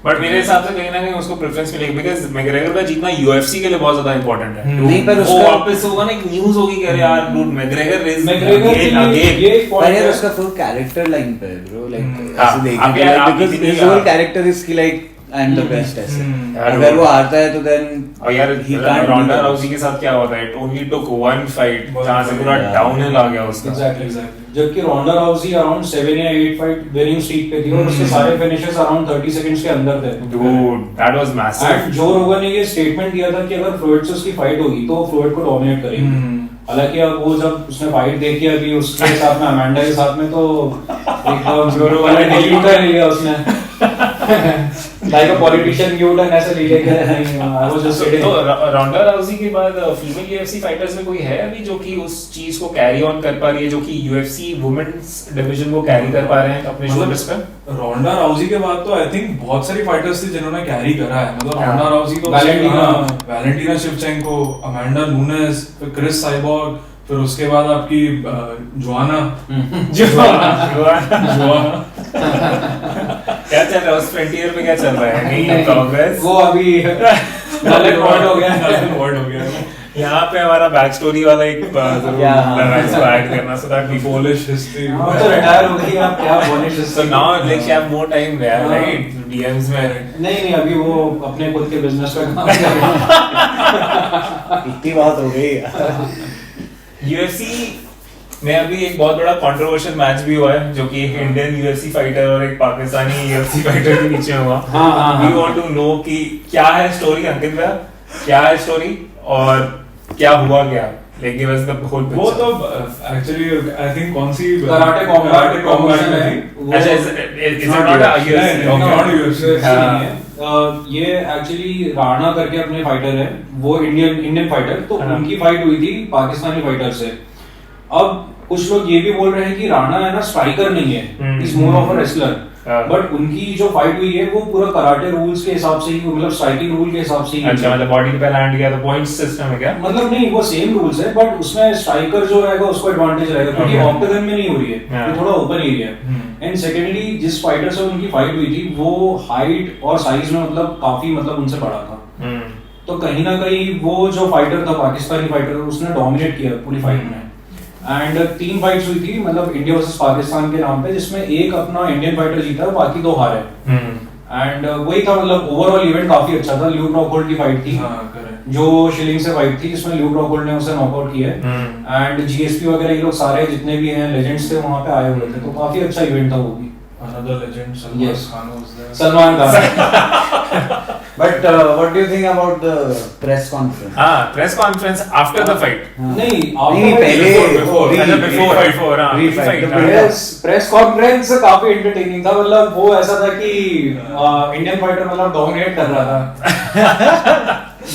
बट मेरे हिसाब से कहीं ना कहीं उसको प्रेफरेंस मिलेगी बिकॉज़ मैग्रेगर का जीतना यूएफसी के लिए बहुत ज्यादा इंपॉर्टेंट है। नहीं, पर वो उसका- वापस होगा ना, एक न्यूज़ होगी कि अरे यार डूड मैग्रेगर इज मैग्रेगर के लिए ये एक पर पॉइंट यार है उसका फुल कैरेक्टर लाइन पे है ब्रो, लाइक हाँ, ऐसे आप देखेंगे यार, आप बिकॉज़ इतनी- हिज होल कैरेक्टर इज की like I am the best ऐसे। यार अगर वो हारता है तो देन और यार he can't Rhonda do that. राउसी के साथ क्या होता है, it only took one fight One जहां से fight, पूरा yeah. डाउनहिल आ गया उसका। एग्जैक्टली जबकि रोंडा राउसी अराउंड 7 या 8 फाइट विनिंग स्ट्रीक पे थी और उसके सारे फिनिशेस अराउंड 30 सेकंड्स के अंदर थे। Dude, that was and massive. जो रोगन ने ये स्टेटमेंट दिया था कि अगर फ्लोइड से उसकी फाइट होगी तो वो फ्लोइड को डोमिनेट करेगी। हालांकि अब वो जब उसने फाइट देखी अभी उसके साथ में अमांडा के साथ में तो एकदम जो रोगन ने डिलीट कर लिया उसने like a politician cute and ऐसे ले लिया नहीं आई वाज जस्ट तो रोंडा राउसी के बाद फीमेल यूएफसी फाइटर्स में कोई है अभी जो कि उस चीज को कैरी ऑन कर पा रही है, जो कि यूएफसी वुमेन्स डिवीजन को कैरी कर पा रहे हैं अपने शोल्डर्स पे? रोंडा राउसी के बाद तो आई थिंक बहुत सारी फाइटर्स थी जिन्होंने कैरी करा है। मतलब रोंडा राउसी तो वैलेंटिना शिवचेंको, अमांडा नूनेज, फिर क्रिस साइबॉर्ग, फिर उसके बाद आपकी जोआना क्या चल रहा है उस फ्रंटियर पे, क्या चल रहा है? नहीं प्रोग्रेस वो अभी गलत पॉइंट हो गया वर्ड हो गया यहाँ पे हमारा बैक स्टोरी वाला एक जरूर इसको ऐड करना so that people Polish history. अब तो रिटायर हो गई आप क्या बोनिश so now like you have more time there right DMs में। नहीं अभी वो अपने खुद के बिजनेस पे काम कर रहे हैं। इतनी बात हो गई। UFC में अभी एक बहुत बड़ा कंट्रोवर्शियल मैच भी हुआ है जो कि एक इंडियन UFC फाइटर और एक पाकिस्तानी UFC फाइटर के बीच में हुआ। हाँ। We want to know कि क्या है स्टोरी, अंकित भैया क्या है स्टोरी और क्या हुआ क्या? Like give us the whole वो picture. तो एक्चुअली आई थिंक कौन सी कराटे कॉम्बैट है अच्छा is it not a UFC? नहीं, Okay. not UFC. हाँ। ये एक्चुअली राणा करके अपने फाइटर है वो इंडियन फाइटर तो हाँ। उनकी फाइट हुई थी पाकिस्तानी फाइटर से। अब कुछ लोग ये भी बोल रहे हैं कि राणा है ना स्ट्राइकर नहीं है, is more of a wrestler. हाँ। बट उनकी जो फाइट हुई है वो पूरा कराटे रूल्स के हिसाब से ही मतलब स्ट्राइकिंग रूल के हिसाब से ही अच्छा मतलब बॉडी पे लैंड किया तो पॉइंट सिस्टम है क्या? मतलब नहीं वो सेम रूल्स है बट उसमें स्ट्राइकर जो रहेगा उसको एडवांटेज रहेगा क्योंकि Okay. ऑक्टागन में नहीं हो रही है, हाँ। ये थोड़ा ओपन एरिया है। एंड सेकेंडली जिस फाइटर से उनकी फाइट हुई थी वो हाइट और साइज में मतलब काफी मतलब उनसे बड़ा था। तो कहीं ना कहीं वो जो फाइटर था पाकिस्तानी फाइटर उसने डोमिनेट किया पूरी फाइट में। एंड 3 फाइट्स हुई थी मतलब इंडिया वर्सेस पाकिस्तान के नाम पे जिसमें एक अपना इंडियन फाइटर जीता बाकी 2 हारे। एंड वही था मतलब ओवरऑल इवेंट काफी अच्छा था। ल्यूक रॉकहोल्ड की फाइट थी हाँ करेक्ट। जो शिलिंग से फाइट थी जिसमें ल्यूक रॉकहोल्ड ने उसे नॉकआउट किया है। एंड जीएसपी वगैरह ये लोग सारे जितने भी हैं लेजेंड्स थे वहां पे आए हुए थे तो काफी अच्छा इवेंट था वो भी। Another legend, Salman Yes. Khan was there. Salman Khan. But what do you think about the press conference? हाँ press conference after the fight. नहीं नहीं, पहले before, अच्छा before हाँ Pre-fight, pre-fight, the हाँ। प्रेस कॉन्फ्रेंस काफी एंटरटेनिंग था। मतलब वो ऐसा था कि इंडियन फाइटर मतलब डोमिनेट कर रहा था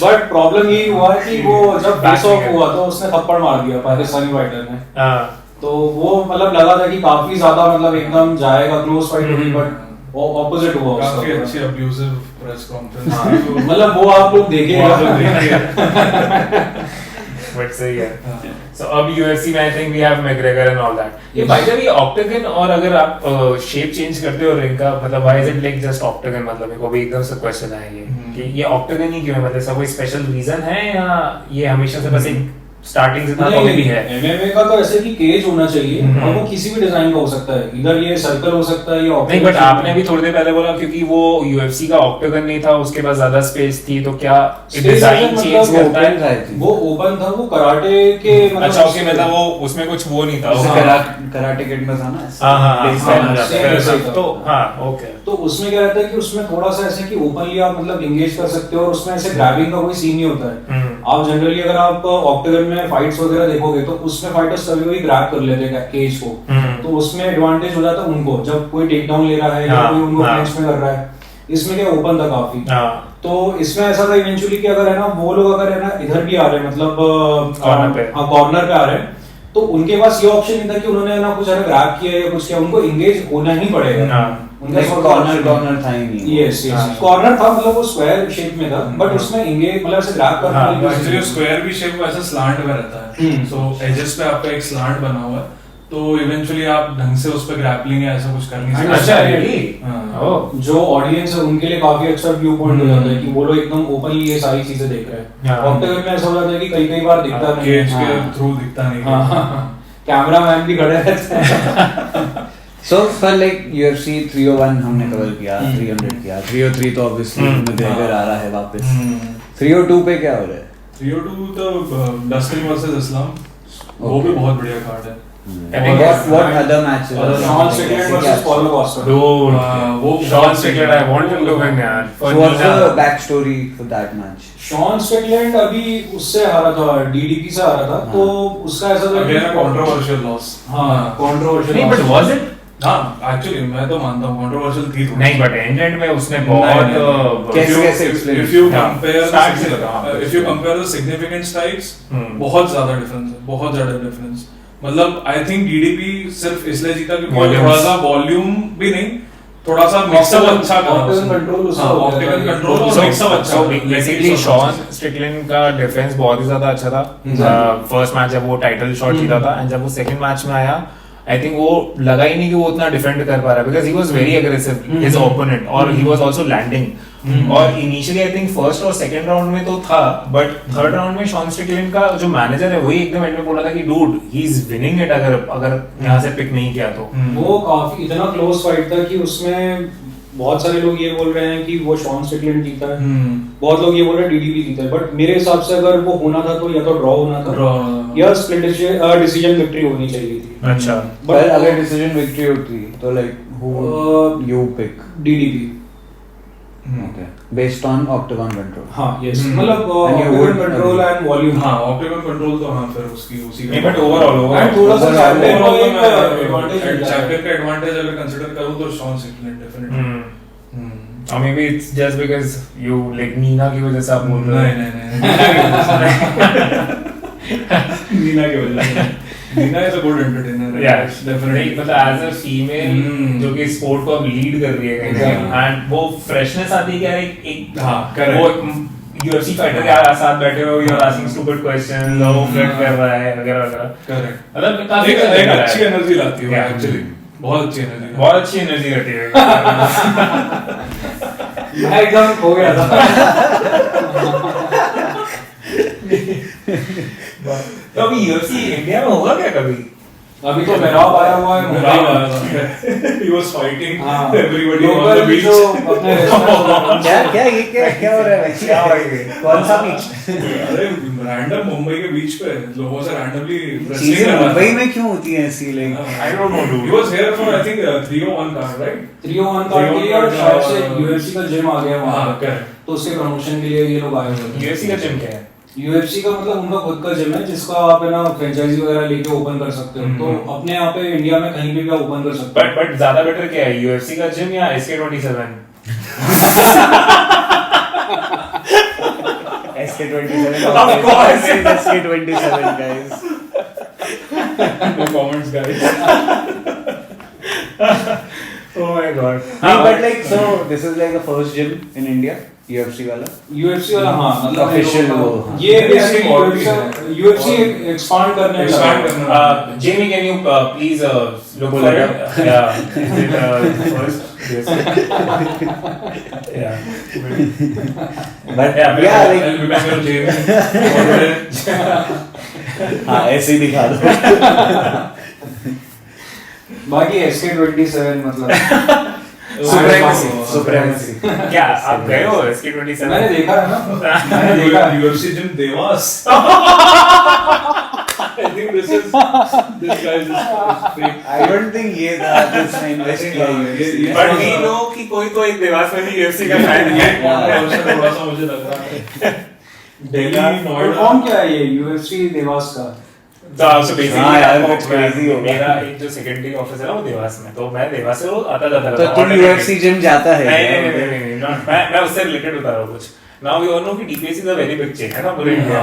बट प्रॉब्लम यही हुआ कि वो जब फेस ऑफ हुआ तो उसने थप्पड़ मार दिया पाकिस्तानी फाइटर ने। हाँ तो वो मतलब लगा था कि काफी ज्यादा मतलब एकदम जाएगा क्लोज फाइट होगी बट ऑपोजिट हुआ उसका काफी पूरा। अच्छी abusive press conference थी। मतलब वो आप लोग देखिएगा। वो आप लोग देखिए। बट सही है। So अब UFC में I think we have McGregor and all that. ये Yes. by the way octagon और अगर आप शेप चेंज करते हो रिंग का मतलब why is it like just octagon? मतलब मेरे को भी एकदम से क्वेश्चन आया ये कि ये octagon ही क्यों है? मतलब ऐसा कोई स्पेशल रीजन है या ये हमेशा से बस एक स्टार्टिंग जितना कॉपी भी है। एमएमए का तो ऐसे कि केज होना चाहिए और वो किसी भी डिजाइन का हो सकता है, इधर ये सर्कल हो सकता है या नहीं, बट आपने भी थोड़ी देर पहले बोला क्योंकि वो यूएफसी का ऑक्टेगन नहीं था, उसके पास ज्यादा स्पेस थी, तो क्या डिजाइन चेंज करता है? वो ओपन था, वो कराटे के अच्छा ओके, मतलब वो उसमें कुछ वो नहीं था, कराटे किड में था ना। तो हाँ ओके। तो उसमें क्या रहता है कि उसमें थोड़ा सा ऐसे कि ओपनली आप मतलब एंगेज कर सकते हो और उसमें ऐसे ग्रैबिंग का कोई सीन नहीं होता है। आप जनरली अगर आप ऑक्टेगन में फाइट्स वगैरह देखोगे तो उसमें फाइटर्स कभी कभी ग्रैब कर लेते हैं केज को, तो उसमें एडवांटेज हो जाता है उनको जब कोई टेक डाउन ले रहा है या कोई उनको क्लिंच में कर रहा है। इसमें क्या ओपन था काफी, तो इसमें ऐसा था इवेंचुअली कि अगर है ना वो लोग अगर है ना इधर भी आ रहे हैं मतलब कॉर्नर पे आ रहे हैं, तो उनके पास ये ऑप्शन नहीं था कि उन्होंने ना कुछ अगर ग्रैब किया या कुछ किया, उनको एंगेज होना ही पड़ेगा। उनका कॉर्नर था ही नहीं। यस कॉर्नर था, मतलब वो स्क्वायर शेप में था, बट उसमें एंगेज मतलब ऐसे ग्रैब करना एक्चुअली स्क्वायर भी शेप वैसे स्लांट में रहता है, सो एजेस पे आपका एक स्लांट बना हुआ है, तो इवेंचुअली आप ढंग से उस पे ग्रैपलिंग या ऐसा कुछ कर नहीं सकते। अच्छा really? जो ऑडियंस है उनके लिए काफी अच्छा व्यू पॉइंट हो जाता है कि वो लोग एकदम ओपनली ये सारी चीजें देख रहे हैं। ऑक्टेगन में ऐसा हो जाता है कि कई बार दिखता नहीं, केज के थ्रू दिखता नहीं, कैमरामैन भी खड़े रहते हैं। So for like UFC 301 हमने कवर किया, 300 किया, 303 तो obviously McGregor आ रहा है वापस। 302 पे क्या हो रहा है? 302 तो डस्टिन वर्सेस इस्लाम, वो भी बहुत बढ़िया कार्ड है। What other matches? Sean Strickland versus Paulo Costa। वो Sean Strickland, I want him to win यार। So what's the backstory for that match? Sean Strickland अभी उससे हारा था, डीडीपी से हारा था, तो उसका ऐसा था अगेन कंट्रोवर्शियल लॉस। हाँ कंट्रोवर्शियल। नहीं बट वाज इट? हाँ एक्चुअली मैं तो मानता हूँ कंट्रोवर्शियल थी थोड़ी। नहीं बट एंड में उसने बहुत कैसे explain? if you compare the significant strikes, बहुत ज्यादा डिफरेंस है, बहुत ज्यादा डिफरेंस। मतलब आई थिंक डीडीपी सिर्फ इसलिए जीता क्योंकि थोड़ा सा वॉल्यूम भी नहीं, थोड़ा सा मिक्सअप अच्छा करा, ऑक्टेगन कंट्रोल और मिक्सअप अच्छा। बेसिकली शॉन स्ट्रिकलैंड का डिफेंस बहुत ही ज्यादा अच्छा था। फर्स्ट मैच जब वो टाइटल शॉट जीता था, एंड जब वो सेकंड मैच में आया आई थिंक वो लगा ही नहीं कि वो उतना डिफेंड कर पा रहा है, because he was very aggressive his opponent, और ही वाज आल्सो लैंडिंग। और इनिशियली आई थिंक फर्स्ट और सेकंड राउंड में तो था, बट थर्ड राउंड में शॉन स्ट्रिकलैंड का जो मैनेजर है वही एकदम एंड में बोला था कि dude he is winning it अगर यहाँ से पिक नहीं किया तो। वो काफी इतना क्लोज फाइट था कि उसमें बहुत सारे लोग ये बोल रहे हैं कि वो शॉन स्टिकलैंड जीता है, बहुत लोग ये बोल रहे हैं डीडीपी जीता है, बट मेरे हिसाब से अगर वो होना था तो या तो ड्रॉ होना था या स्प्लिट डिसीजन विक्ट्री होनी चाहिए थी। अच्छा पर अगर डिसीजन विक्ट्री होती तो like who you pick? DDP. Okay. Based on octagon control. हाँ yes, मतलब octagon control and volume। हाँ octagon control तो हाँ फिर उसी नहीं बट ओवरऑल and थोड़ा सा चैंपियन का एडवांटेज अगर कंसीडर करूँ तो Sean Strickland definitely. or maybe it's just because you like Nina की वजह से आप बोल रहे हैं। नहीं नीना की वजह से। Neena is a good entertainer, Yes, definitely. मतलब as a female जो कि स्पोर्ट को अब लीड कर रही है कहीं ना कहीं, and वो फ्रेशनेस आती है कि यार एक हाँ, correct. वो यूएफसी फाइटर के साथ बैठे हो, you are asking stupid questions, वो फ्लर्ट कर रहा है वगैरह वगैरह। Correct. मतलब काफी एक अच्छी एनर्जी लाती है Yeah. एक्चुअली, बहुत अच्छी एनर्जी। बहुत अच्छी एनर्जी रहती है। मैं एकदम खो गया था। तो अभी यूएफसी इंडिया में होगा क्या कभी? अभी तो मेहराब आया हुआ है मुंबई में। He was fighting हाँ। everybody on local the beach. जो अपने क्या हो रहा है? क्या हो रहा है? कौन सा बीच? अरे रैंडम मुंबई के बीच पे लोगों से रैंडमली चीजें मुंबई में क्यों होती हैं ऐसी like? I don't know dude. He was here for I think 301 card, right? 301 card के लिए और शायद से यूएफसी का जिम आ गया वहाँ हाँ, पे, correct. तो उसके प्रमोशन के लिए ये लोग आए हुए हैं। यूएफसी का जिम क्या है? यूएफसी का मतलब उनका खुद का जिम है जिसका आप है ना फ्रेंचाइजी वगैरह लेके ओपन कर सकते हो, तो अपने यहाँ पे इंडिया में कहीं पे भी आप ओपन कर सकते हो। बट ज्यादा बेटर क्या है, यूएफसी का जिम या SK27? SK27 Of course. SK27 guys. No comments, guys. Oh my god. No, but like so this is like the first gym in India, UFC वाला. यूएफसी वाला हाँ मतलब Official वो। ये बेसिकली यूएफसी एक्सपांड करने Jamie, can you please look for it? Yeah. First. Yes. Yeah. But Yeah, yeah, I'll be back on Jamie. हाँ ऐसे ही दिखा दो। बाकी SK27 मतलब सुप्रेमेसी। क्या आप गए हो SK27? मैंने देखा है ना, मैंने देखा है। UFC gym Dewas. I think this guy is fake. I don't think ये था जिसने इन्वेस्ट किया UFC में। But we know कि कोई तो एक देवास में भी UFC का फैन है। थोड़ा सा मुझे लग रहा है। दिल्ली फुल नोएडा फॉर्म क्या है ये UFC देवास का? So basically हाँ यार, कुछ crazy होगा। मेरा एक जो सेकेंडरी ऑफिस है ना वो देवास में, तो मैं देवास से वो आता जाता तो रहता तुम हूँ। UFC जिम जाता है? नहीं, मैं उससे रिलेटेड बता रहा हूँ कुछ। Now we all know कि DPS is a very big chain है ना पूरे इंडिया।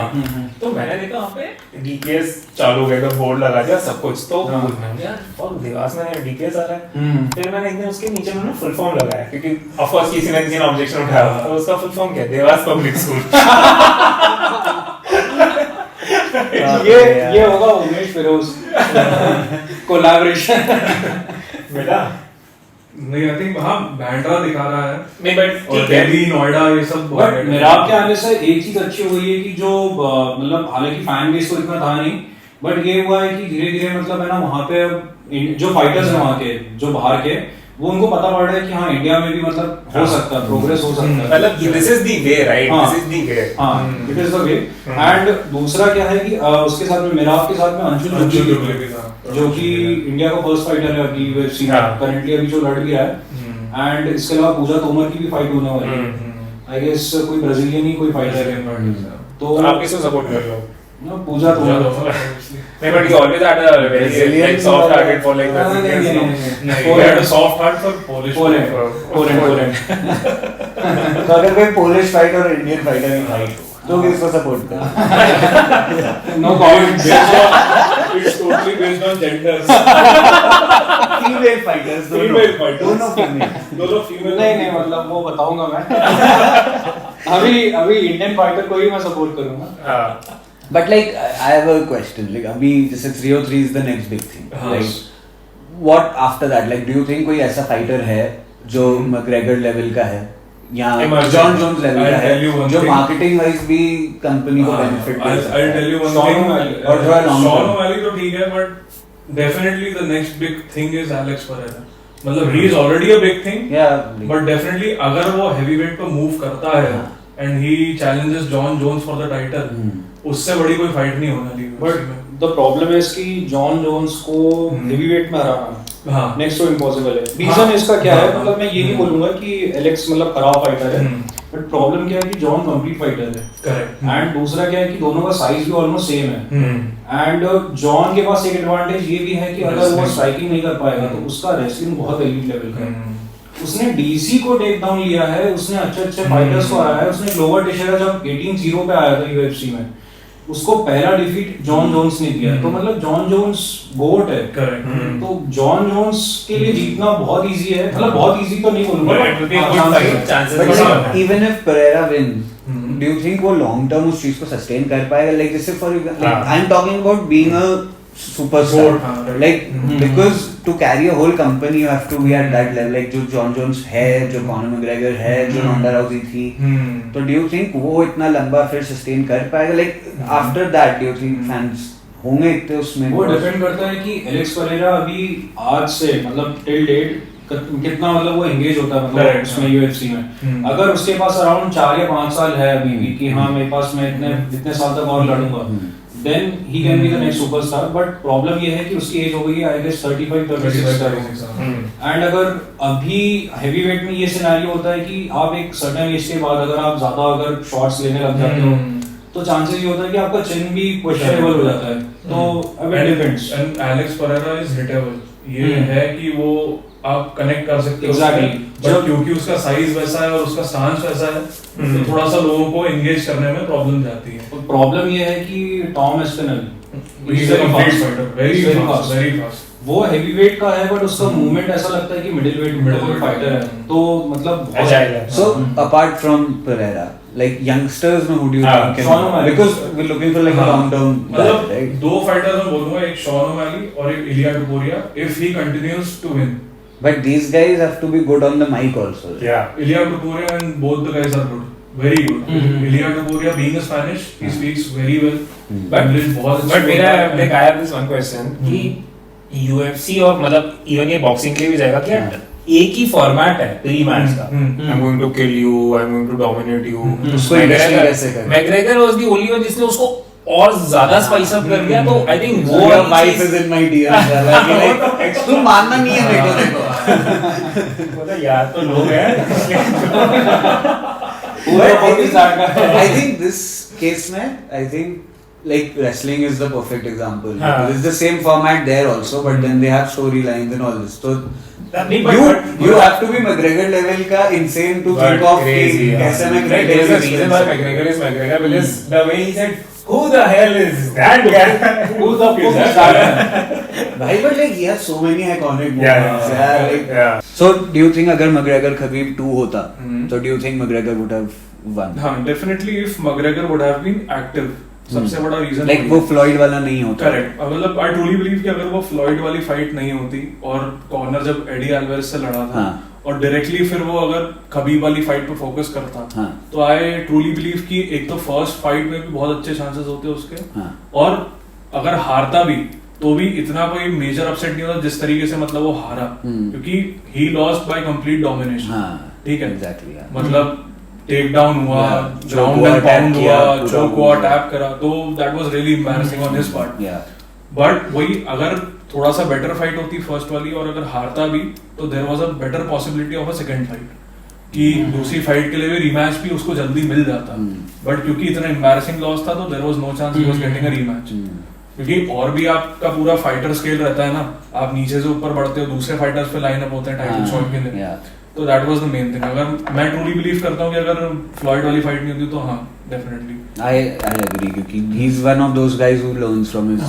तो मैंने देखा वहाँ पे DPS चालू हो गया, तो बोर्ड लगा दिया सब कुछ, तो मैंने यार और देवास में DPS आ रहा है। फिर मैंने एक दिन उसके नीचे मैंने फुल फॉर्म लगाया, क्योंकि ऑफ कोर्स किसी ने ऑब्जेक्शन उठाया, तो उसका फुल फॉर्म क्या है? Dewas public school. ये होगा उमेश फिरोज कोलैबोरेशन। बेटा नहीं, I think हाँ बैंड्रा दिखा रहा है। नहीं बट और दिल्ली नोएडा ये सब बट मेराब के आने से एक चीज अच्छी हुई है कि जो मतलब हालांकि फैन बेस तो इतना था नहीं, बट ये हुआ है कि धीरे धीरे मतलब है ना वहाँ पे जो फाइटर्स हैं वहाँ के जो बाहर के, वो उनको पता पड़ रहा है कि हाँ इंडिया में भी मतलब हो सकता है, प्रोग्रेस हो सकता है। मतलब this is the way, right? This is the way. हाँ, it is the way. And दूसरा क्या है कि उसके साथ में मेराब के साथ में अंशुल जुगली भी था, जो कि इंडिया का फर्स्ट फाइटर है अभी UFC में, करंटली अभी जो लड़ भी रहा है। एंड इसके अलावा पूजा तोमर की भी फाइट होने वाली है। आई गेस कोई ब्राजीलियन ही कोई फाइटर है, तो आप किसको सपोर्ट कर रहे हो? पूजा तोमर। नहीं but you always had a very like soft target for like Brazilians, no? He had a soft heart for Polish. Poland. तो अगर कोई पोलिश फाइटर और इंडियन फाइटर की फाइट हो तो किसको सपोर्ट कर? No comment. It's totally based on genders. Female fighters Female fighters. दोनों फीमेल। दोनों female. नहीं मतलब वो बताऊंगा मैं। अभी इंडियन फाइटर को ही मैं सपोर्ट करूंगा। हाँ। But like I have a question. Like अभी जैसे 303 is the next big thing. हाँ. Like what after that? Like do you think कोई ऐसा फाइटर है जो McGregor लेवल का है या Emerging. जॉन जोन्स लेवल का I'll tell you है one जो thing. मार्केटिंग वाइज भी कंपनी को बेनिफिट दे सकता I'll tell you one Sean thing. O'Malley. और थोड़ा long Sean term. O'Malley तो ठीक है, but definitely the next big thing is Alex Pereira. मतलब he is already a big thing. Yeah. But definitely अगर वो heavyweight पे move करता है and he challenges John Jones for the title, उससे बड़ी कोई फाइट नहीं होने वाली। बट द प्रॉब्लम है इसकी जॉन जोन्स को हेवीवेट में हराना हाँ नेक्स्ट तो इम्पॉसिबल है। रीजन इसका क्या है? मतलब मैं ये नहीं बोलूंगा कि एलेक्स मतलब खराब फाइटर है, बट प्रॉब्लम क्या है कि जॉन कंप्लीट फाइटर है। करेक्ट। एंड दूसरा क्या है कि दोनों का साइज भी ऑलमोस्ट सेम है। एंड जॉन के पास एक एडवांटेज ये भी है कि अगर वो स्ट्राइकिंग नहीं कर पाएगा तो उसका रेसलिंग बहुत एलीट लेवल का है। उसने डीसी को टेक डाउन लिया है, उसने अच्छे फाइटर्स को आया है। उसने लोअर टेशेरा जब 18-0 पे आया था यूएफसी में, उसको पहला डिफीट जॉन जोन्स ने किया। तो मतलब जॉन जोन्स गोट है। करेक्ट। तो जॉन जोन्स के लिए जीतना बहुत इजी है, मतलब बहुत इजी तो नहीं बोलूंगा, But it will be a good fight. Chances But are like, high. even if Pereira wins, do you think वो long term उस चीज को sustain कर पाएगा? Like जैसे for like I'm talking about being a superstar. Right. Like because to carry a whole company you have to be at that level. Like जो John Jones है, जो Conor McGregor है, जो Ronda Rousey थी. तो do you think वो इतना लंबा फिर sustain कर पाएगा? Like after that do you think fans होंगे इतने उसमें? वो डिपेंड करता है कि एलेक्स परेरा अभी आज से मतलब टिल डेट कितना मतलब वो एंगेज होता है मतलब उसमें यूएफसी में। अगर उसके पास अराउंड 4 या 5 साल है अभी भी कि हाँ मेरे पास मैं इतने साल तक और लड़ूंगा, then he can be the next superstar. But problem ये है कि उसकी एज हो गई है I guess 35-36 एंड अगर अभी हेवीवेट में ये सिनेरियो होता है कि आप एक सर्टेन एज के बाद अगर आप ज्यादा अगर शॉट्स लेने लग जाते हो तो चांसेस ये होता है कि आपका चिन भी क्वेश्चनेबल हो जाता है। तो अब it depends. And Alex Pereira is hittable. ये है कि वो आप कनेक्ट कर सकते हो Exactly. बट क्योंकि उसका साइज वैसा है और उसका स्टांस वैसा है तो थोड़ा सा लोगों को एंगेज करने में प्रॉब्लम जाती है। प्रॉब्लम ये है कि Tom Aspinall He is a complete fighter, very fast. वो हेवीवेट का है बट उसका मूवमेंट ऐसा लगता है कि मिडिलवेट फाइटर है। तो मतलब So apart from Pereira, like youngsters में who do you think? Sean O'Malley. Because we're looking for like a long term. मतलब दो फाइटर्स मैं बोलूंगा, एक शॉन ओमैली और एक इलिया टुपुरिया if he continues to win. But these guys have to be good on the mic also. Yeah. Ilya Topuria and both the guys are good. very good. Ilia Topuria, being a Spanish, he speaks very well. English बहुत अच्छा but मेरा बोलता है. Like I have this one question कि UFC और मतलब even ये boxing के लिए भी जाएगा कि एक ही फॉर्मेट है प्री मैच का, I am going to kill you, I am going to dominate you. उसको इंडस्ट्री कैसे करे? McGregor was the only one जिसने उसको और ज्यादा स्पाइस अप कर दिया. तो आई थिंक वो Your wife is in my DMs. Like, तुम मानना नहीं है मेरे को, देखो. मतलब यार तो लोग हैं. I think this case में, I think like wrestling is the perfect example. हाँ. It's the same format there also, but then they have storylines and all this. So नहीं, you have to be McGregor level का insane to think of crazy. कि कैसे मैं Right, there's a reason why McGregor is McGregor because the way he said, "Who the hell is that guy? Who the fuck is that guy?" भाई, but like he has so many iconic Yeah, moments. yeah, like, yeah. So do you think अगर McGregor Khabib 2 होता, so do you think McGregor would have won? हाँ, definitely if McGregor would have been active, सबसे बड़ा reason Like वो Floyd वाला नहीं होता. Correct. मतलब आई ट्रूली बिलीव कि अगर वो फ्लॉइड वाली फाइट नहीं होती और कॉर्नर जब एडी एल्वेज से लड़ा था और डायरेक्टली फिर वो अगर खबीब वाली फाइट पे फोकस करता, तो आई ट्रूली बिलीव कि एक तो फर्स्ट फाइट में भी बहुत अच्छे चांसेस होते उसके, और अगर हारता भी तो भी इतना कोई मेजर अपसेट नहीं होता जिस तरीके से मतलब वो हारा, क्योंकि he lost by complete domination. ठीक है, एग्जैक्टली. मतलब टेक डाउन हुआ, ग्राउंड एंड पाउंड हुआ, चोक हुआ, टैप करा, तो that was really embarrassing on his part. But वही अगर थोड़ा सा बेटर फाइट होती फर्स्ट वाली और अगर हारता भी तो there was a better possibility of a second fight कि दूसरी फाइट के लिए भी रीमैच भी उसको जल्दी मिल जाता. बट क्योंकि इतना एम्बैरेसिंग लॉस था तो देयर वाज नो चांस ही वाज गेटिंग अ रीमैच. क्योंकि और भी आपका पूरा फाइटर स्केल रहता है ना, आप नीचे से ऊपर बढ़ते हो, दूसरे फाइटर्स पे लाइन अप होते हैं टाइटल शॉट के लिए. तो that was the main thing. अगर मैं ट्रूली बिलीव करता हूँ कि अगर फ्लॉइड वाली फाइट नहीं होती तो हाँ, डेफिनेटली I agree क्योंकि he's one of those guys who learns from his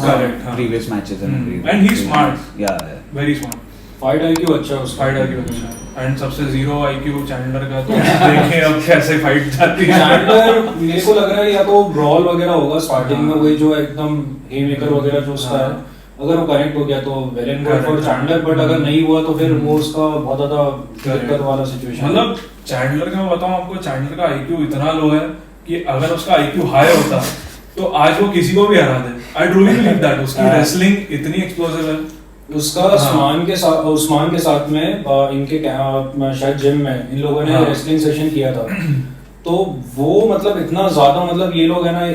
previous matches and everything. And he's smart. Yeah. Very smart. Fight IQ अच्छा है उसका. फाइट आईक्यू अच्छा है. एंड सबसे जीरो आईक्यू चैंडलर का. तो देखें अब कैसे फाइट जाती है. चैंडलर मेरे को लग रहा है या तो ब्रॉल वगैरह होगा स्टार्टिंग में, वही जो एकदम हेमेकर वगैरह जो उसका है, अगर वो कनेक्ट हो गया तो well and good for Chandler. But अगर नहीं हुआ तो फिर वो उसका बहुत ज्यादा दिक्कत वाला सिचुएशन. मतलब चैंडलर का मैं बताऊं आपको, चैंडलर का आईक्यू इतना लो है कि अगर उसका आईक्यू हाई होता तो आज वो किसी को भी हरा दे. I truly believe that. उसकी रेसलिंग इतनी एक्सप्लोसिव है. उसका उस्मान के साथ में इनके शायद जिम में इन लोगों ने रेसलिंग सेशन किया था. तो वो मतलब इतना ज्यादा मतलब ये लोग है ना,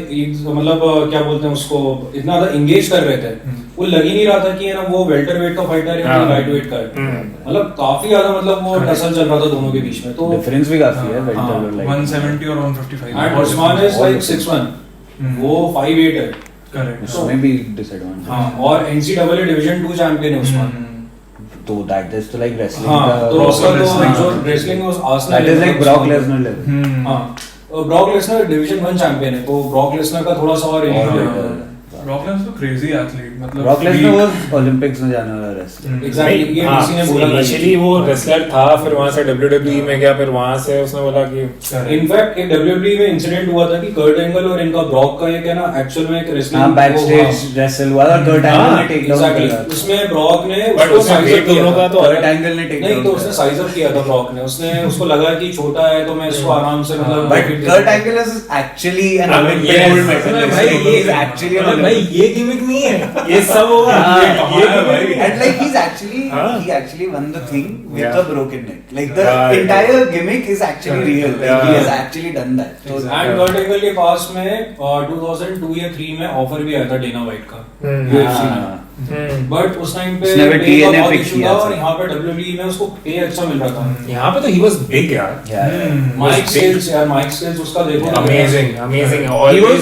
मतलब क्या बोलते हैं उसको, इतना ज्यादा इंगेज कर रहे थे. वो लग ही नहीं रहा था कि है ना वो वेल्टर वेट का फाइटर है या लाइट वेट का है. मतलब काफी ज्यादा मतलब वो टसल चल रहा था दोनों के बीच में. तो डिफरेंस भी काफी है वेल्टर और लाइट. 170 और 155. एंड उस्मान इज लाइक 6'1", वो 5'8" है. करेक्ट. उसमें भी डिसएडवांटेज. हाँ, और NCAA डिवीजन 2 चैंपियन है उस्मान. तो दैट इज तो लाइक रेसलिंग हाँ, तो उसका तो जो रेसलिंग उस Arsenal, that is like Brock Lesnar level. हाँ, ब्रॉक लेसनर डिवीजन 1 चैंपियन है, तो ब्रॉक लेसनर का थोड़ा सा और ब्रॉक लेसनर तो क्रेजी एथलीट. मतलब ब्रॉक लेसनर वाज ओलंपिक्स में जाने वाला रेसलर. एग्जैक्टली. ये किसी ने बोला इनिशियली वो रेसलर था, फिर वहां से WWE में गया, फिर वहां से उसने बोला कि इनफैक्ट एक WWE में इंसिडेंट हुआ था कि कर्ट एंगल और इनका ब्रॉक का ये क्या ना एक्चुअल में एक रेसलिंग बैक स्टेज रेसल हुआ और कर्ट एंगल ने टेक डाउन किया. उसमें ब्रॉक ने बट उसका वेट दोनों का तो कर्ट एंगल ने टेक डाउन नहीं, तो उसने साइज अप किया था ब्रॉक ने. उसने उसको लगा कि छोटा है तो मैं इसको आराम से मतलब. But Kurt Angle is actually an Olympic gold medalist. भाई ही इज एक्चुअली भाई ये गिमिक नहीं है, ये सब होगा. And like he actually won the thing with a broken neck. Like the entire gimmick is actually real. Like he has actually done that. So and Kurt Angle के पास में 2002 या 3 में ऑफर भी आया था डेना वाइट का UFC में. बट उस टाइम पे उसने भी पे का TNA बहुत pick issue किया था था. और यहाँ पे WWE में उसको पे अच्छा मिल रहा था. यहाँ पे तो he was big यार. माइक स्किल्स यार, माइक स्किल्स उसका देखो. Amazing.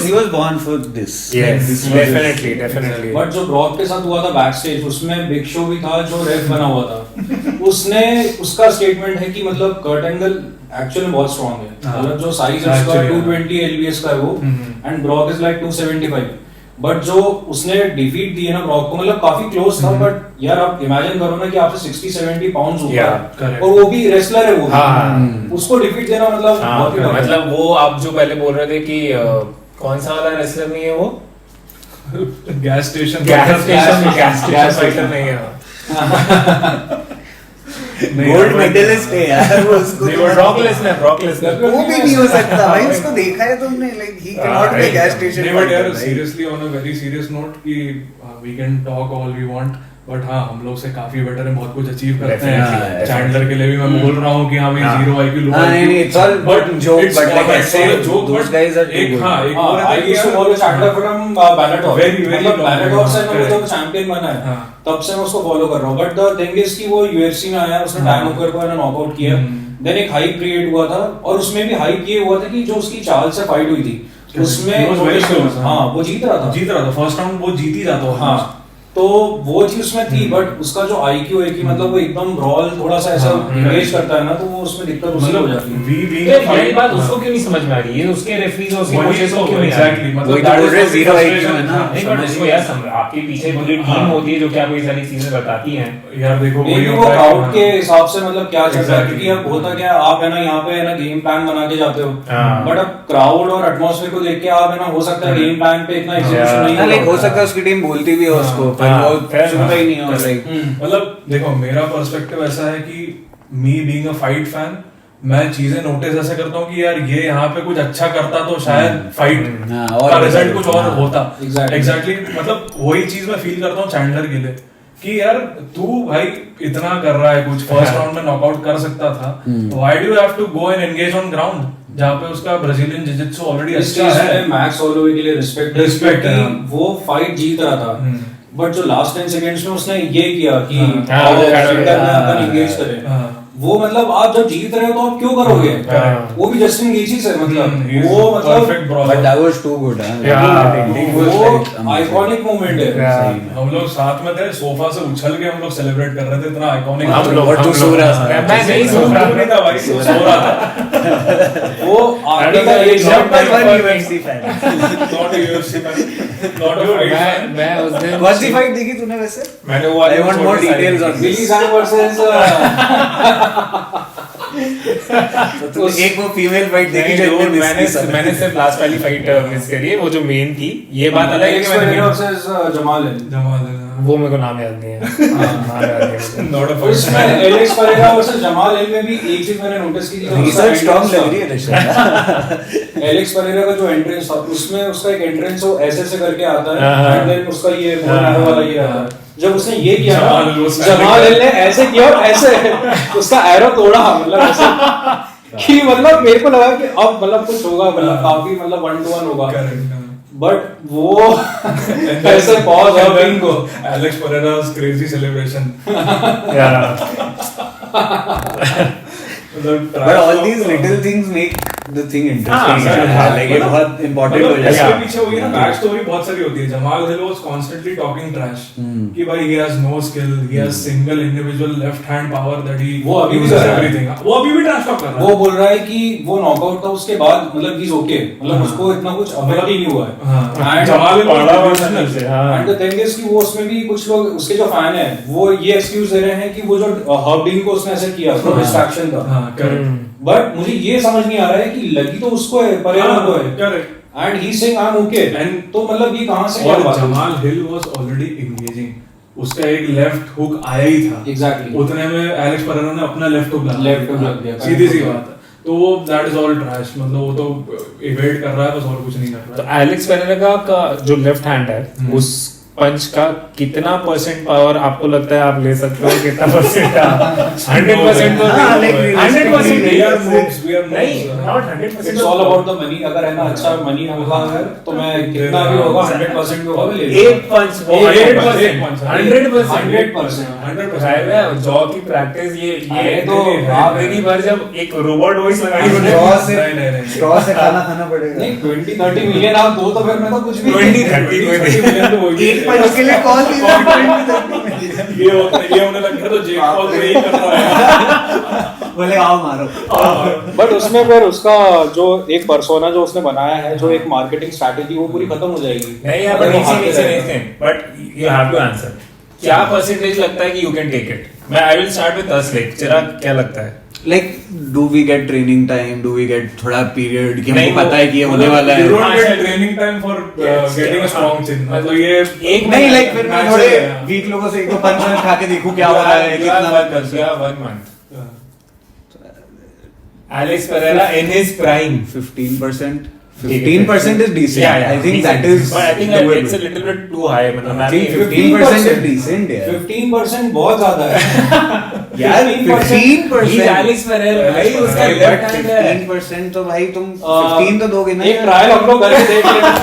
he was born for this. Yes, definitely. But जो ब्रॉक के साथ हुआ था बैक स्टेज, उसमें बिग शो भी था जो रेफ बना हुआ था. उसने उसका स्टेटमेंट है कि मतलब कर्ट एंगल एक्चुअली में बहुत स्ट्रांग है. मतलब जो साइज है उसका 220 lbs का है वो, and Brock is like 275. But जो उसने डिफीट दी है ना ब्रॉक को, मतलब काफी क्लोज था. बट यार आप इमेजिन करो ना कि आपसे 60-70 पाउंड्स ऊपर और वो भी रेसलर है, वो उसको डिफीट देना मतलब बहुत ही मतलब वो आप जो पहले बोल रहे थे कि कौन सा वाला रेसलर नहीं है वो, गैस स्टेशन फाइटर नहीं है. गोल्ड मेडलिस्ट है यार वो, उसको ब्रॉक लेसनर वो भी नहीं हो सकता भाई, उसको देखा है तुमने, like he can not be gas station. नहीं बट यार seriously on a very serious note कि we can talk all we want but हाँ हम लोग से काफी बेटर है, बहुत कुछ अचीव करते हैं। चैंडलर के लिए भी मैं बोल रहा हूँ कि हाँ भाई जीरो IQ लो, नहीं it's all but joke, but like I से जोक, दोस गाइस आर एक हाँ एक और I used to follow Chandler from Bellator. Very, very मतलब long Bellator से ना वो correct. जब चैंपियन बना है हाँ. तब से मैं उसको फॉलो कर रहा हूँ, बट द थिंग इज कि वो UFC में आया, उसने डैन हुकर को नॉकआउट किया, देन एक हाइप क्रिएट हुआ था, और उसमें भी हाइप ये हुआ था कि जो उसकी चाल से फाइट हुई थी उसमें हाँ वो जीत रहा था फर्स्ट राउंड वो जीत ही जाता हाँ, तो वो चीज उसमें थी, बट उसका जो IQ है कि मतलब वो एकदम ब्रॉल थोड़ा सा ऐसा एंगेज करता है ना, तो वो उसमें दिक्कत उसको हो जाती है। ये बात उसको क्यों नहीं समझ में आ रही है, उसके रेफरीज और उसके कोचेस को क्यों नहीं एग्जैक्टली आ मतलब that was the zero IQ है ना। नहीं बट उसको यार आपके पीछे पूरी टीम होती है जो क्या कोई सारी चीजें बताती हैं यार देखो Maybe वो क्राउड के हिसाब से मतलब क्या चल रहा है, क्योंकि अब होता क्या है, आप है ना यहाँ पे है ना गेम प्लान बना के जाते हो, बट अब क्राउड और एटमॉस्फेयर को देख के आप है ना हो सकता है गेम प्लान पे इतना एग्जीक्यूशन नहीं लाइक हो सकता है उसकी टीम बोलती भी हो उसको, पर वो सुनता ही नहीं हो लाइक। मतलब देखो मेरा पर्सपेक्टिव ऐसा है कि me being a fight fan मैं चीजें नोटिस ऐसे करता हूँ कि यार ये यहाँ पे कुछ अच्छा करता तो शायद फाइट का रिजल्ट कुछ और होता। एग्जैक्टली मतलब वही चीज मैं फील करता हूँ चैंडलर के लिए कि यार तू भाई इतना कर रहा है, कुछ फर्स्ट राउंड में नॉकआउट कर सकता था, why do you have to go and engage on ground जहाँ पे उसका ब्राजीलियन जिजित्सु ऑलरेडी अच्छा है। मैक्स होलोवे के लिए रिस्पेक्ट है, वो फाइट जीत रहा था, बट जो लास्ट 10 सेकंड्स में उसने ये किया कि एंगेज करे, वो मतलब आप जब जीत रहे हो तो आप क्यों करोगे, वो भी जस्टिन गेची से मतलब वो मतलब but that was too good वो आइकॉनिक मोमेंट है। हम लोग साथ में थे, सोफा से उछल के हम लोग सेलिब्रेट कर रहे थे, इतना आइकॉनिक। हम लोग तू सो रहा था, मैं नहीं सो रहा था भाई, सो रहा था। वो आगे का एक number 1 UFC fan, not UFC fan, not a fight fan. मैं उस दिन कौन सी फाइट देखी तूने वैसे? मैंने वो I want more details on Billy this. Sam versus तो तूने एक वो फीमेल फाइट देखी जो इतने मिस की सब। मैंने सिर्फ लास्ट वाली फाइट मिस करी है, वो जो मेन थी। ये बात अलग है कि मैंने वर्सेस जमाल है, वो मेरे को नाम याद नहीं है। नाम याद नहीं है। नॉट अ और इसमें एलेक्स परेरा वर्सेस जमाल हिल में भी एक चीज मैंने नोटिस की थी, रिसर्च स्ट्रांग लग रही है दर्शक। एलेक्स परेरा का जो एंट्रेंस था उसमें उसका एक एंट्रेंस वो ऐसे करके आता है, एंड देन उसका ये बोलने वाला ये आता है। जब उसने ये किया जमाल हिल ने ऐसे किया और ऐसे उसका एरो तोड़ा, मतलब ऐसे कि मतलब मेरे को लगा कि अब मतलब कुछ होगा, मतलब काफी मतलब 1-1 होगा, बट वो ऐसे पॉज और विंग को Alex परेरा's crazy celebration। But all these little things make the thing interesting. Like ये बहुत important हो जाता इसके है। पीछे वही ना बैक स्टोरी बहुत सारी होती है। जमाल हिल was constantly talking trash कि भाई he has no skill, he has single individual left hand power that he वो अभी भी uses कर रहा है। everything। वो अभी भी ट्रांसफर कर रहा है। वो बोल रहा है कि वो नॉकआउट था उसके बाद मतलब ही ओके, मतलब उसको इतना कुछ अफेक्ट ही नहीं हुआ है। हाँ, जमाल हिल पढ़ा हुआ was था से, हाँ। एंड द थिंग इज कि वो उसमें भी कुछ लोग उसके जो फैन है वो ये एक्सक्यूज दे रहे हैं कि वो जो हर्बिंग को उसने ऐसे किया तो डिस्ट्रैक्शन था, हाँ करेक्ट बट मुझे ये समझ नहीं आ रहा है कि लगी तो उसको है परेरा को है, correct. And he saying I am okay, and तो मतलब ये कहां से क्या और बात है? जमाल हिल was already engaging, उसका एक लेफ्ट हुक आया ही था Exactly. उतने में एलेक्स परेरा ने अपना लेफ्ट हुक लगा Left hook लग दिया, सीधी सी बात है। तो वो दैट इज ऑल ट्रैश, मतलब वो तो इवेड कर रहा है बस और कुछ नहीं कर तो रहा है। एलेक्स पेरेरा का जो लेफ्ट हैंड है उस पंच का कितना परसेंट पावर आपको लगता है आप ले सकते हो? कितना परसेंट? 100% तो हाँ, नहीं, like 100% we are moves, we are moves. नहीं, not 100%। It's all about the money, अगर है ना अच्छा मनी होगा अगर तो मैं कितना भी होगा 100% भी होगा मैं ले लूंगा। एक पंच, वो 100%, 100%, 100%। जॉ की प्रैक्टिस ये अरे तो आप मेरी बार जब एक रोबोट वॉइस लगाई Straw से नहीं। straw से खाना खाना पड़ेगा। नहीं 20-30 मिलियन आप दो तो फिर मैं तो कुछ भी 20-30 कोई एक पंच के लिए कॉल भी 20-30 ये होने लग गया तो जेक पॉल यही कर रहा है। बोले आओ मारो। बट उसमें फिर उसका जो एक पर्सोना जो उसने बनाया है, जो एक मार्केटिंग स्ट्रैटेजी, वो पूरी खत्म हो जाएगी। नहीं यार, बट नीचे but you have to answer. क्या परसेंटेज लगता है कि यू कैन टेक इट? मैं I will start with us. Like Chirag, क्या लगता है? Like, do we get training time? Do we get थोड़ा period कि नहीं, हमको पता है कि ये होने वाला You है? don't get training time for getting a strong chin। मतलब ये एक नहीं, like फिर मैं थोड़े Natural है। weak लोगों से एक दो पंच खा के देखूं क्या हो रहा है, कितना बार कर सकता हूं। 1 month Alex Pereira in his prime. 15%. 15% is decent. Yeah, I think decent. that is. But I think doable. it's a little bit too high. मतलब I think 15% is decent. Yeah. 15% बहुत ज्यादा है. यार 15%. He's Alex Pereira. भाई उसका But left hand है. 15% तो भाई तुम 15 तो दोगे ना. एक ट्रायल हम लोग करके देख लेंगे.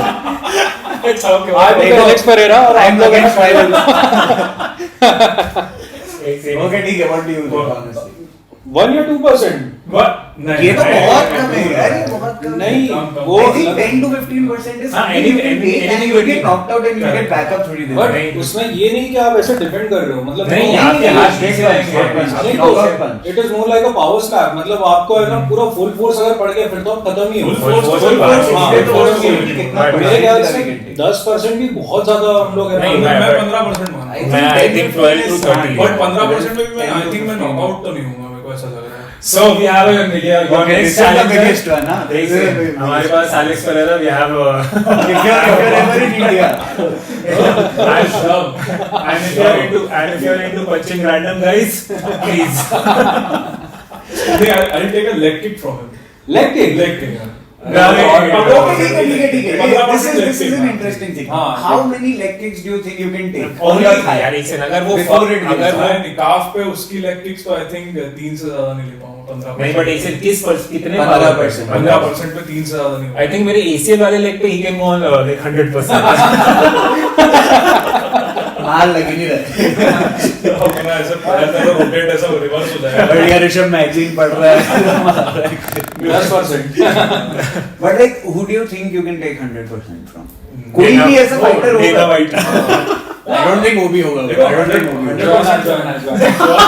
It's okay. आज भी एलेक्स पेरेरा और हम लोग against trial. Okay, Okay, ठीक है. What do you think honestly? 1 या 2%. ये तो बहुत कम है यार. ये बहुत कम. नहीं, कम. वो I think 10 to 15% is हाँ, something you can anything take and you between. get knocked out and you get back up थोड़ी देर. बट नहीं. उसमें ये नहीं कि आप ऐसे डिफेंड कर रहे हो, मतलब नहीं, वो- आपके हाथ नहीं, कैसे आएंगे? knockout punch. It is more like a power slap. मतलब आपको है ना पूरा फुल फोर्स अगर पड़ गया फिर तो आप खत्म ही हो. Full force, full force. हाँ, ये तो full बहुत force. सही है. कितना मेरे ख्याल से percent है? 10% भी बहुत ज्यादा हम लोग है ना. नहीं, मैं मैं- 15% मानता हूँ. I think 12 to 13. बट 15% में भी मैं आई थिंक मैं नॉकआउट तो नहीं होऊंगा, मेरे को ऐसा लग रहा है. So we have your Okay, next this is the challenger. biggest one, huh? This is the biggest. हमारे पास Alex Pereira. We have. If you're ever in India. And if you're into punching random guys, please. I'll take a leg kick from him. Leg kick. Leg kick. yeah. Okay, ठीक है. 15% This is leg an kick. interesting thing. हाँ. How many leg kicks do you think you can take? Only All time. यार एक से अगर वो Before it अगर begins. वो मैं काफ पे उसकी लेग किक्स तो आई थिंक 3 से ज्यादा नहीं ले पाऊंगा. 15%. नहीं बट एक से कितने 15%. 15% पे 3 से ज्यादा नहीं. आई थिंक मेरे ACL वाले लेग पे he can go on like 100%. मार लगी नहीं रहे. अपना ऐसे पड़ा था तो रोटेट ऐसा रिवर्स हो जाएगा. बढ़िया ऋषभ मैगजीन पढ़ रहा है. 10%. But like, who do you think you can take 100% from? कोई भी ऐसा फाइटर Dana होगा. White. I don't think वो भी होगा. I don't think वो भी होगा.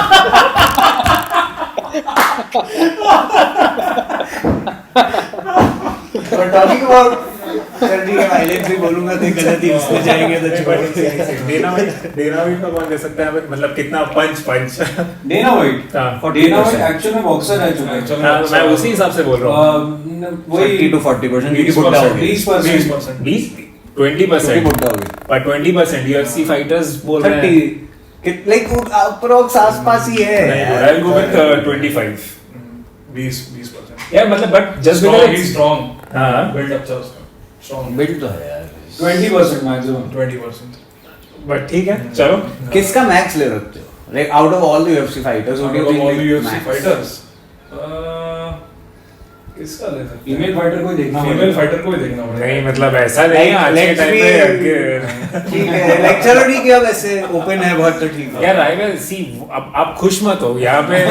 But talking about सर्दी के वायलेंस भी बोलूंगा तो गलत ही उसमें जाएंगे तो चिपक. डेना वाइट का कौन दे सकता है मतलब कितना पंच डेना वाइट. हाँ डेना वाइट एक्चुअल में बॉक्सर रह चुका है. हाँ, मैं उसी हिसाब से बोल रहा हूँ. वही 30 to 40% क्योंकि बुढ़ा हो गया. 20%. 20% क्योंकि बुढ़ा हो गया. पर 20% UFC fighters बोल रहे हैं 30 लाइक अप्रोक्स आसपास ही है. नहीं I'll go with 25. 20%. यार मतलब but just Strong, he's strong. हाँ Build अच्छा उसका. Strong. बिल्ड तो है यार. 20% मैक्सिमम. 20%. बट ठीक है चलो. किसका मैक्स ले रखते हो? Like out of all the UFC fighters, who do you Out of think all the is UFC max? fighters. किसका ले सकते हैं? फीमेल फाइटर को ही देखना फीमेल फाइटर को ही देखना पड़ेगा. नहीं मतलब ऐसा नहीं है आज के Let's टाइम be- पे ठीक है. Like चलो ठीक है अब ऐसे ओपन है बहुत तो ठीक है. यार राइवल सी अब आप खुश मत हो यहाँ पे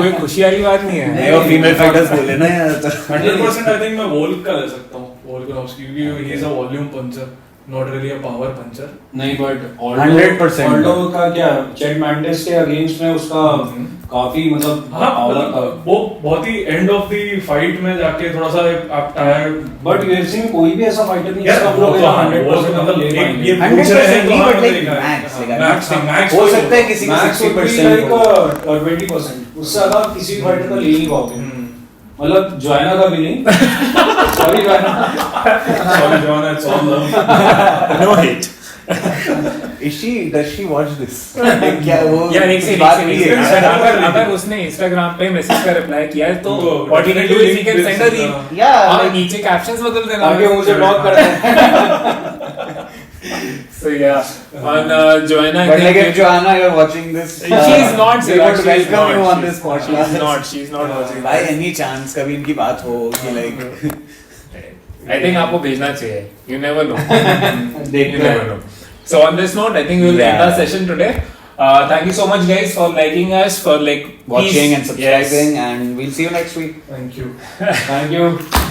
कोई खुशी वाली बात नहीं है. नहीं वो फीमेल फाइटर्स बोले ना यार तो. 100% I think मैं वोल्क का ले सकता हूँ. Volkanovski क्योंकि he is a volume puncher, not really a power puncher. नहीं बट 100% ऑल्डो का क्या चेड मैंडेस के अगेंस्ट में उसका काफी मतलब हाँ power था. वो बहुत ही एंड ऑफ द फाइट में जाके थोड़ा सा आप टायर्ड. बट यूएफसी में कोई भी ऐसा फाइटर नहीं यार जिसका हम लोग वो तो 100% मतलब ले पाएंगे. ये पूछ रहे हैं 100% तो नहीं हाँ, but like देखा है. max. हाँ, Max max हो तो सकता है किसी का मैक्स वुड बी 60% लाइक हो. 20%. उससे ज्यादा आप किसी फाइटर का ले नहीं पाओगे. हम्म. मतलब जोआना का भी नहीं. Sorry Joanna. Sorry, John, it's all love. No hit. Does she watch this? Like, क्या वो यार एक से बात एक नहीं से है. अगर उसने इंस्टाग्राम पे मैसेज का रिप्लाई किया है तो तो what you can do is you can send a reel. Yeah, हाँ like- नीचे कैप्शंस बदल देना. आगे मुझे ब्लॉक कर दे. So yeah, on Joanna. But like if Joanna, you're watching this, She is not. we want to She is welcome you not. on this podcast. She's not. She's not watching. By any chance, कभी इनकी बात हो कि like I think आपको भेजना चाहिए. You never know. You देखते never हैं. know. So on this note, I think we will end Yeah. our session today. Thank you so much, guys, for liking us, for like watching peace. and subscribing, and we'll see you next week. Thank you. Thank you.